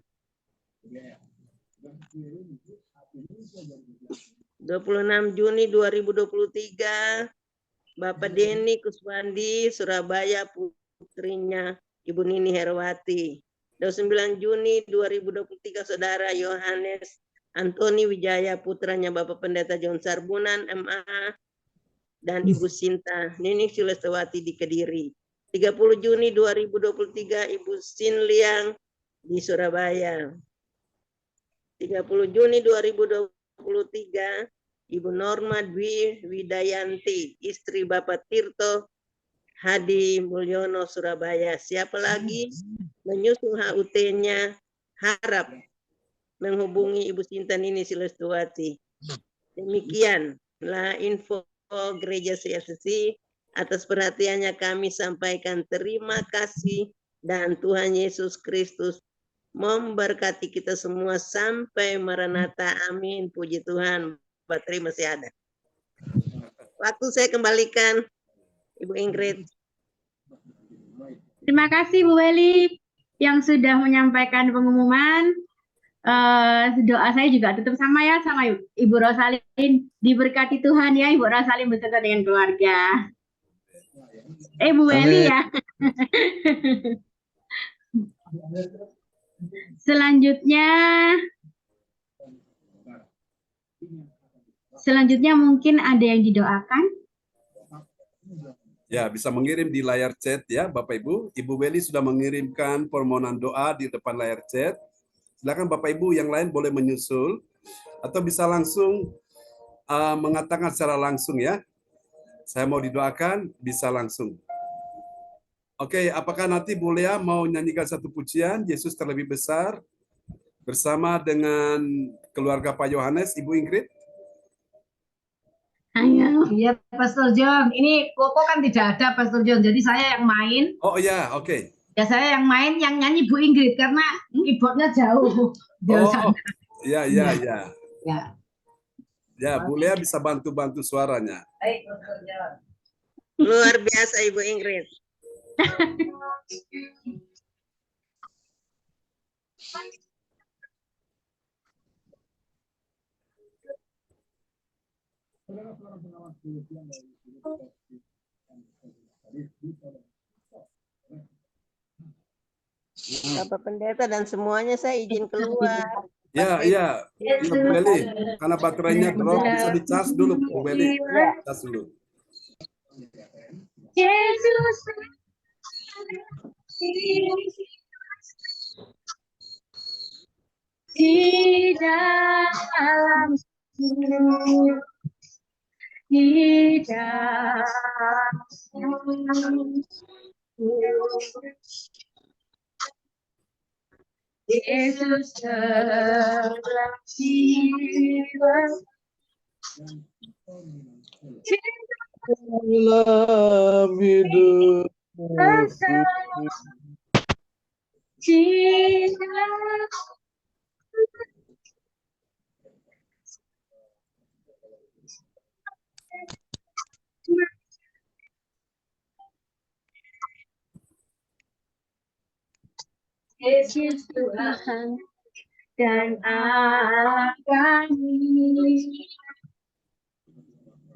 26 Juni 2023 Bapak Denny Kuswandi, Surabaya, putrinya Ibu Nini Herwati. 29 Juni 2023 Saudara Yohanes Antoni Wijaya, putranya Bapak Pendeta John Sarbunan MA dan Ibu Sinta Nini Sulestawati di Kediri. 30 Juni 2023 Ibu Sin Liang di Surabaya. 30 Juni 2023 Ibu Norma Dwi Widayanti, istri Bapak Tirto Hadi Mulyono, Surabaya. Siapa lagi menyusul HUT-nya harap menghubungi Ibu Sinta Nini Sulestawati. Demikianlah info Gereja CLCC. Atas perhatiannya kami sampaikan terima kasih dan Tuhan Yesus Kristus memberkati kita semua sampai Maranatha. Amin. Puji Tuhan. Baterai masih ada. Waktu saya kembalikan Ibu Ingrid. Terima kasih Bu Weli yang sudah menyampaikan pengumuman. Doa saya juga tetap sama ya sama Ibu Rosalin. Diberkati Tuhan ya Ibu Rosalin beserta dengan keluarga. Bu Weli ya. Selanjutnya Selanjutnya mungkin ada yang didoakan. Ya, bisa mengirim di layar chat ya, Bapak Ibu. Ibu Weli sudah mengirimkan permohonan doa di depan layar chat. Silakan Bapak Ibu yang lain boleh menyusul atau bisa langsung mengatakan secara langsung ya. Saya mau didoakan, bisa langsung. Oke, apakah nanti Bu Lea mau nyanyikan satu pujian, Yesus terlebih besar, bersama dengan keluarga Pak Yohanes, Ibu Ingrid? Ayo. Iya, Pastor John. Ini Koko kan tidak ada, Pastor John. Jadi saya yang main. Oh iya, oke. Ya saya yang main, yang nyanyi Bu Ingrid karena keyboardnya jauh. Oh, sana. iya. Ya. Ya, Bu Lea bisa bantu-bantu suaranya. Baik, Pastor John. Luar biasa Ibu Ingrid. Bapak Pendeta dan semuanya saya izin keluar. Ya, Bu Weli, karena baterainya drop, bisa dicas dulu, Bu Weli. Cas dulu. Yesus di dalam Yesus telah jiwa Dalam hidup cinta Yesus Tuhan dan Allah kami.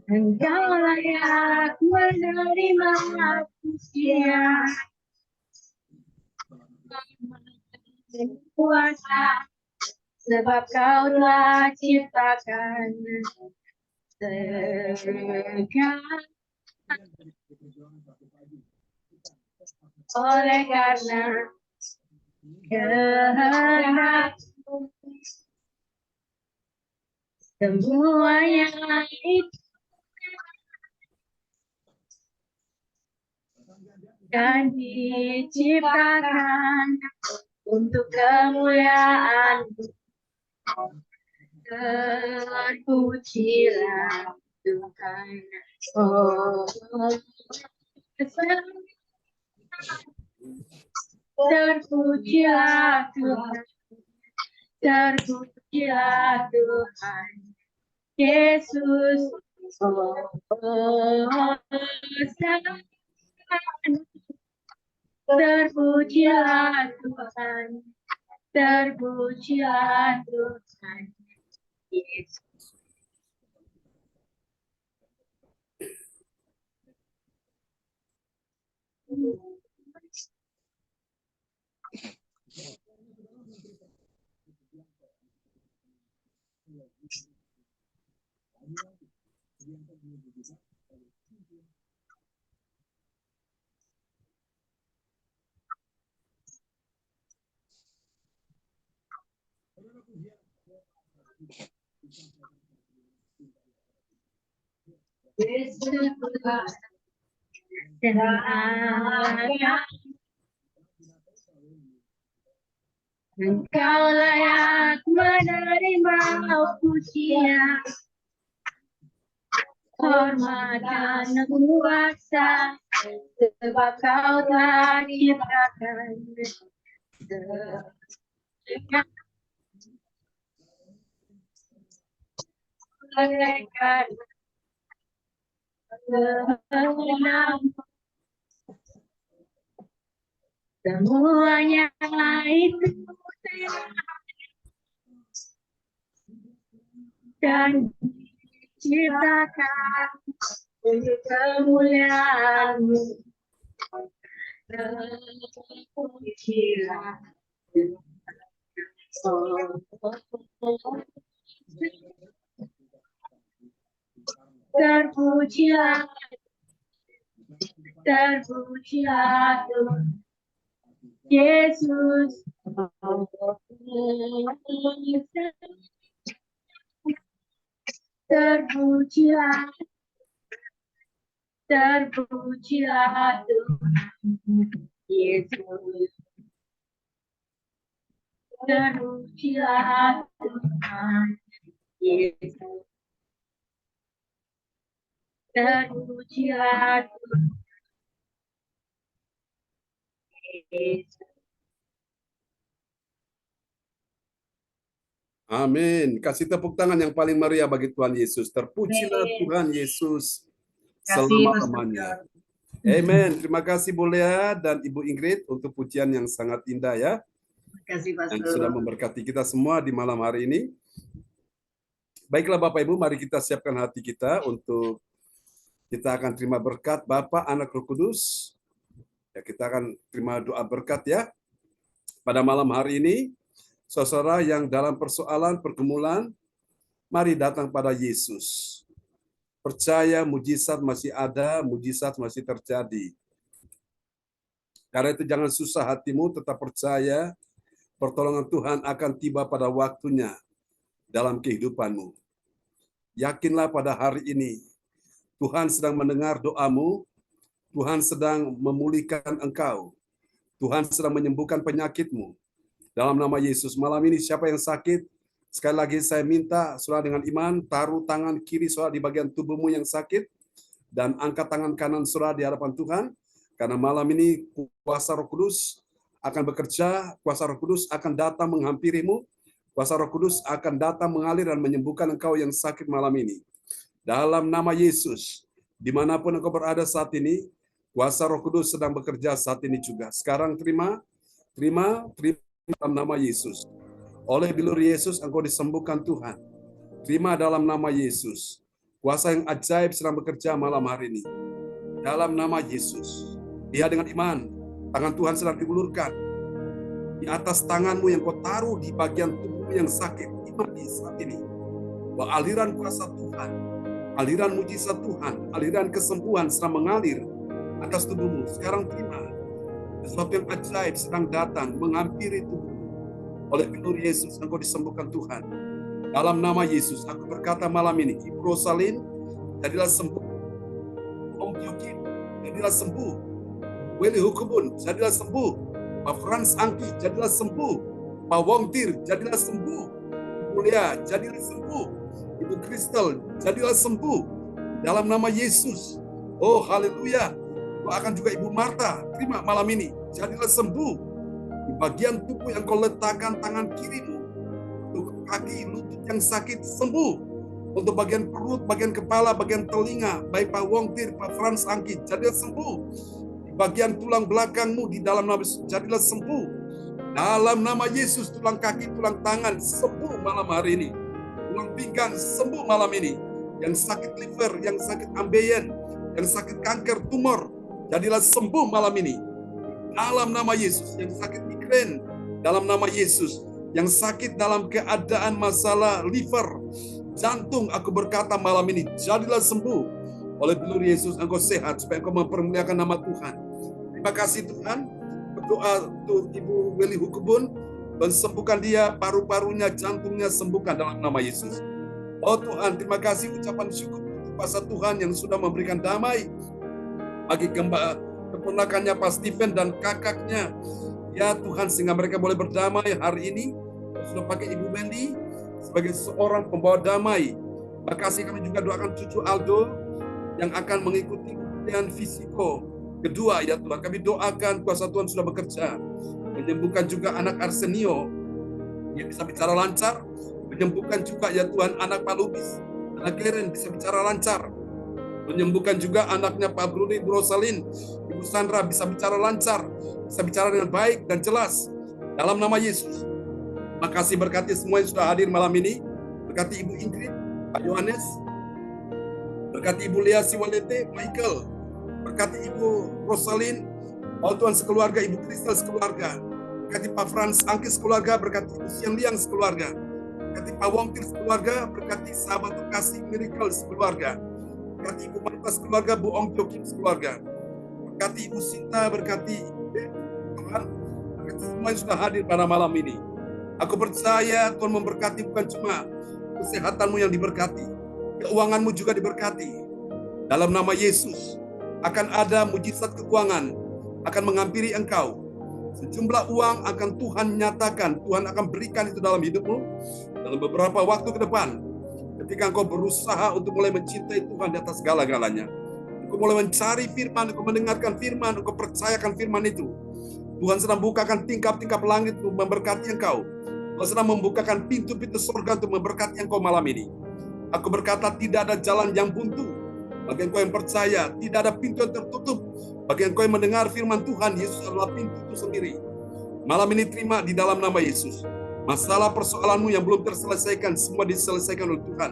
Engkau layak menerima pujian kuasa, sebab Kau telah ciptakan segala. Oleh karena kehendak semuanya itu dan diciptakan untuk kemuliaan. Terpujilah Tuhan. Oh, terpujilah Tuhan. Terpujilah Tuhan. Yesus. Terpujilah Tuhan. Terpujilah Tuhan. Yesus. Engkau layak menerima pujian, hormat dan kuasa, sebab Kau telah ciptakan semuanya itu dan diciptakan untuk kemuliaan-Mu. Terpujilah Terpujilah, terpujilah Tuhan Yesus. Terpujilah, terpujilah Tuhan Yesus. Terpujilah Tuhan Yesus. Terpujilah Tuhan Yesus. Amin. Kasih tepuk tangan yang paling meriah bagi Tuhan Yesus. Terpujilah Tuhan Yesus selama-lamanya. Amin. Terima kasih Bu Lea dan Ibu Ingrid untuk pujian yang sangat indah ya. Terima kasih, Pastor. Yang sudah memberkati kita semua di malam hari ini. Baiklah Bapak Ibu, mari kita siapkan hati kita untuk kita akan terima berkat Bapa, Anak, Roh Kudus. Ya, kita akan terima doa berkat ya. Pada malam hari ini, saudara yang dalam persoalan pergumulan, mari datang pada Yesus. Percaya mujizat masih ada, mujizat masih terjadi. Karena itu jangan susah hatimu, tetap percaya pertolongan Tuhan akan tiba pada waktunya dalam kehidupanmu. Yakinlah pada hari ini, Tuhan sedang mendengar doamu, Tuhan sedang memulihkan engkau, Tuhan sedang menyembuhkan penyakitmu. Dalam nama Yesus, malam ini siapa yang sakit, sekali lagi saya minta saudara dengan iman, taruh tangan kiri saudara di bagian tubuhmu yang sakit, dan angkat tangan kanan saudara di hadapan Tuhan, karena malam ini kuasa Roh Kudus akan bekerja, kuasa Roh Kudus akan datang menghampirimu, kuasa Roh Kudus akan datang mengalir dan menyembuhkan engkau yang sakit malam ini. Dalam nama Yesus, dimanapun engkau berada saat ini, kuasa Roh Kudus sedang bekerja saat ini juga. Sekarang terima dalam nama Yesus. Oleh bilur Yesus engkau disembuhkan Tuhan. Terima dalam nama Yesus. Kuasa yang ajaib sedang bekerja malam hari ini. Dalam nama Yesus. Lihat dengan iman. Tangan Tuhan sedang diulurkan. Di atas tanganmu yang kau taruh di bagian tubuhmu yang sakit. Imani saat ini. Bahwa aliran kuasa Tuhan, aliran mujizat Tuhan, aliran kesembuhan sedang mengalir atas tubuhmu. Sekarang terima. Sesuatu yang ajaib sedang datang menghampiri tubuhmu. Oleh bilur Yesus engkau disembuhkan Tuhan. Dalam nama Yesus aku berkata malam ini, Ibu Rosalin jadilah sembuh. Om Yogi jadilah sembuh. Willy Hukubun jadilah sembuh. Pak Frans Angki jadilah sembuh. Pak Wongtir jadilah sembuh. Ibu Lea jadilah sembuh. Ibu Kristel jadilah sembuh. Dalam nama Yesus. Oh haleluya. Akan juga Ibu Marta, terima malam ini, jadilah sembuh. Di bagian tubuh yang kau letakkan tangan kirimu, untuk kaki, lutut yang sakit, sembuh. Untuk bagian perut, bagian kepala, bagian telinga, baik Pak Wongtir, Pak Frans Angki, jadilah sembuh. Di bagian tulang belakangmu, di dalam nama Yesus, jadilah sembuh. Dalam nama Yesus, tulang kaki, tulang tangan, sembuh malam hari ini. Tulang pinggang, sembuh malam ini. Yang sakit liver, yang sakit ambeien, yang sakit kanker, tumor, jadilah sembuh malam ini. Dalam nama Yesus. Yang sakit migrain, dalam nama Yesus. Yang sakit dalam keadaan masalah liver, jantung, aku berkata malam ini, jadilah sembuh. Oleh bilur Yesus, engkau sehat, supaya engkau mempermuliakan nama Tuhan. Terima kasih Tuhan. Berdoa untuk Ibu Willy Hukubun, dan sembuhkan dia, paru-parunya, jantungnya, sembuhkan dalam nama Yesus. Oh Tuhan, terima kasih ucapan syukur untuk kuasa Tuhan yang sudah memberikan damai bagi keponakannya Pak Stephen dan kakaknya. Ya Tuhan, sehingga mereka boleh berdamai hari ini. Sudah pakai Ibu Wendy sebagai seorang pembawa damai. Terima kasih, kami juga doakan cucu Aldo yang akan mengikuti ujian fisiko kedua ya Tuhan. Kami doakan kuasa Tuhan sudah bekerja. Menyembuhkan juga anak Arsenio yang bisa bicara lancar. Menyembuhkan juga ya Tuhan anak Pak Lubis, anak Karen bisa bicara lancar. Menyembuhkan juga anaknya Pak Bruni, Ibu Rosalin, Ibu Sandra bisa bicara lancar, bisa bicara dengan baik dan jelas. Dalam nama Yesus. Terima kasih, berkati semua yang sudah hadir malam ini. Berkati Ibu Ingrid, Pak Yohanes, berkati Ibu Lea Siwalete, Michael, berkati Ibu Rosalin, oh Tuhan sekeluarga, Ibu Kristel sekeluarga, berkati Pak Frans Angkis sekeluarga, berkati Ibu Sian Liang sekeluarga, berkati Pak Wongkir sekeluarga, berkati sahabat terkasih Miracle sekeluarga. Berkati Ibu Marta keluarga, Bu Ong Kim keluarga. Berkati Ibu Sinta, berkati Tuhan, berkati semua yang sudah hadir pada malam ini. Aku percaya Tuhan memberkati bukan cuma kesehatanmu yang diberkati, keuanganmu juga diberkati. Dalam nama Yesus, akan ada mujizat keuangan, akan menghampiri engkau. Sejumlah uang akan Tuhan nyatakan, Tuhan akan berikan itu dalam hidupmu dalam beberapa waktu ke depan. Ketika engkau berusaha untuk mulai mencintai Tuhan di atas segala-galanya. Engkau mulai mencari firman, engkau mendengarkan firman, engkau percayakan firman itu. Tuhan sedang bukakan tingkap-tingkap langit untuk memberkati engkau. Tuhan sedang membukakan pintu-pintu surga untuk memberkati engkau malam ini. Aku berkata tidak ada jalan yang buntu. Bagi engkau yang percaya, tidak ada pintu yang tertutup. Bagi engkau yang mendengar firman Tuhan, Yesus adalah pintu itu sendiri. Malam ini terima di dalam nama Yesus. Masalah persoalanmu yang belum terselesaikan, semua diselesaikan oleh Tuhan.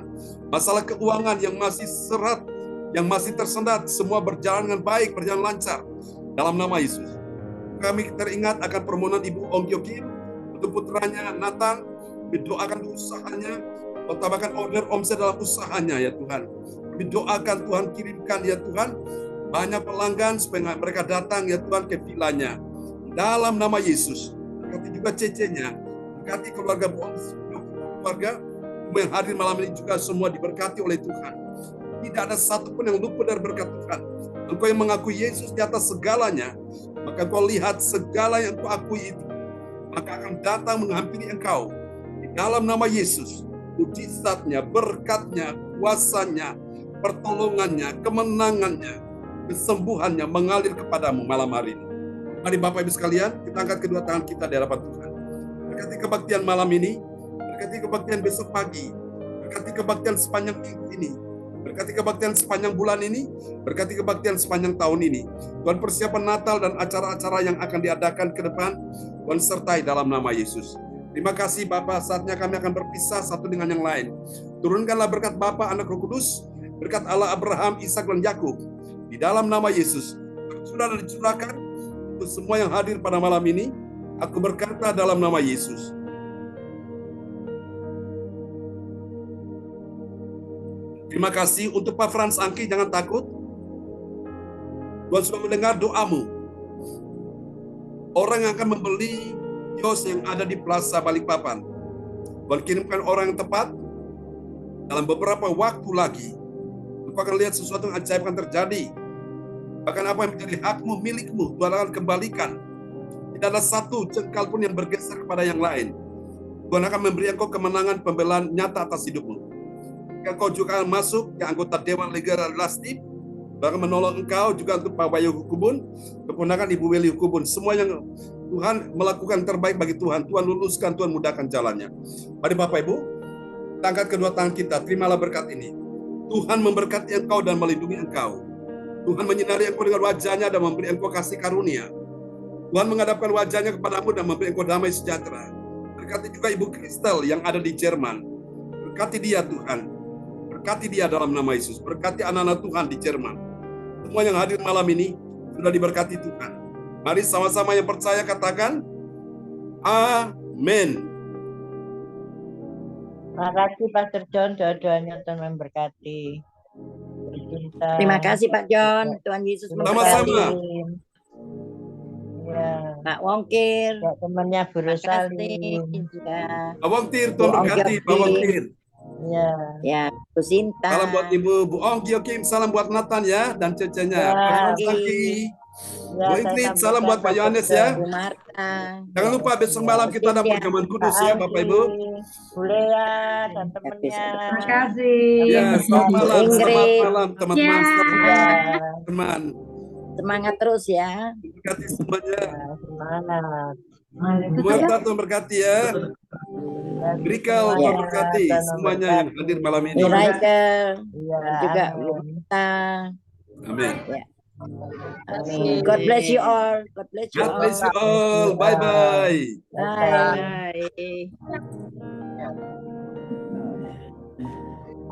Masalah keuangan yang masih serat, yang masih tersendat, semua berjalan dengan baik, berjalan lancar. Dalam nama Yesus. Kami teringat akan permohonan Ibu Ong Kim untuk putranya Nathan, didoakan usahanya, tambahkan order omset dalam usahanya ya Tuhan. Didoakan Tuhan, kirimkan ya Tuhan banyak pelanggan supaya mereka datang ya Tuhan ke vilanya. Dalam nama Yesus. Berkati juga cecenya, berkati keluarga keluarga yang hadir malam ini juga semua diberkati oleh Tuhan. Tidak ada satupun yang luput dari berkat Tuhan. Engkau yang mengakui Yesus di atas segalanya, maka engkau lihat segala yang engkau akui itu, maka akan datang menghampiri engkau. Di dalam nama Yesus, mujizatnya, berkatnya, kuasanya, pertolongannya, kemenangannya, kesembuhannya mengalir kepadamu malam hari ini. Mari Bapak Ibu sekalian, kita angkat kedua tangan kita di hadapan Tuhan. Berkati kebaktian malam ini, berkati kebaktian besok pagi, berkati kebaktian sepanjang minggu ini, berkati kebaktian sepanjang bulan ini, berkati kebaktian sepanjang tahun ini. Tuhan persiapan Natal dan acara-acara yang akan diadakan ke depan, Tuhan sertai dalam nama Yesus. Terima kasih Bapak, saatnya kami akan berpisah satu dengan yang lain. Turunkanlah berkat Bapa, Anak, Roh Kudus, berkat Allah Abraham, Ishak dan Yakub. Di dalam nama Yesus, sudah dicurahkan untuk semua yang hadir pada malam ini. Aku berkata dalam nama Yesus. Terima kasih untuk Pak Frans Angki, jangan takut. Tuhan sudah mendengar doamu. Orang yang akan membeli kios yang ada di Plaza Balikpapan, Tuhan kirimkan orang yang tepat. Dalam beberapa waktu lagi, engkau akan lihat sesuatu yang ajaib akan terjadi. Bahkan apa yang menjadi hakmu, milikmu, Tuhan akan kembalikan. Tidak ada satu jengkal pun yang bergeser kepada yang lain. Tuhan akan memberi engkau kemenangan, pembelaan nyata atas hidupmu. Engkau juga akan masuk ke anggota Dewan Legislatif, bahkan menolong engkau juga untuk Pak Bayu Hukubun, keponakan Ibu Weli Hukubun. Semua yang Tuhan melakukan terbaik bagi Tuhan, Tuhan luluskan, Tuhan mudahkan jalannya. Mari Bapak Ibu, kita angkat kedua tangan kita, terimalah berkat ini. Tuhan memberkati engkau dan melindungi engkau. Tuhan menyinari engkau dengan wajahnya dan memberi engkau kasih karunia. Tuhan menghadapkan wajahnya kepadamu dan memberi engkau damai sejahtera. Berkati juga Ibu Kristel yang ada di Jerman. Berkati dia Tuhan. Berkati dia dalam nama Yesus. Berkati anak-anak Tuhan di Jerman. Semua yang hadir malam ini sudah diberkati Tuhan. Mari sama-sama yang percaya katakan, amin. Terima kasih Pastor John, doa-doanya Tuhan memberkati. Bercinta. Terima kasih Pak John, Tuhan Yesus memberkati. Sama-sama. Ya. Pak Wongkir, Ya, temannya Bu Rosalin. juga. Pak Wongkir, Tuhan berkati. Pak Wongkir. Ya. Ya, Bu Sinta. Salam buat Ibu Bu Ong Kim, salam buat Nathan ya dan cecenya. Ya. Pak Frans Angki. Ya, Bu Ingrid, saya salam buat Pak Yohanes ya. Bu Marta. Jangan lupa besok malam kita ada perjamuan kudus ya Bapak Ibu. Boleh ya, dan temannya. Terima kasih. Ya, selamat malam, selamat Ingrid. malam teman-teman. Ya. Selamat teman. Semangat terus ya. Berkati semuanya. Ya, semangat. Bu Marta Tuhan berkati ya. Berikan Ya. Tuhan berkati semuanya yang hadir malam ini. Bu Raikel, Ya, juga Bu amin. Marta. Amin. Amin. God bless you all. God bless you God all. bless you all. Bye bye. Bye.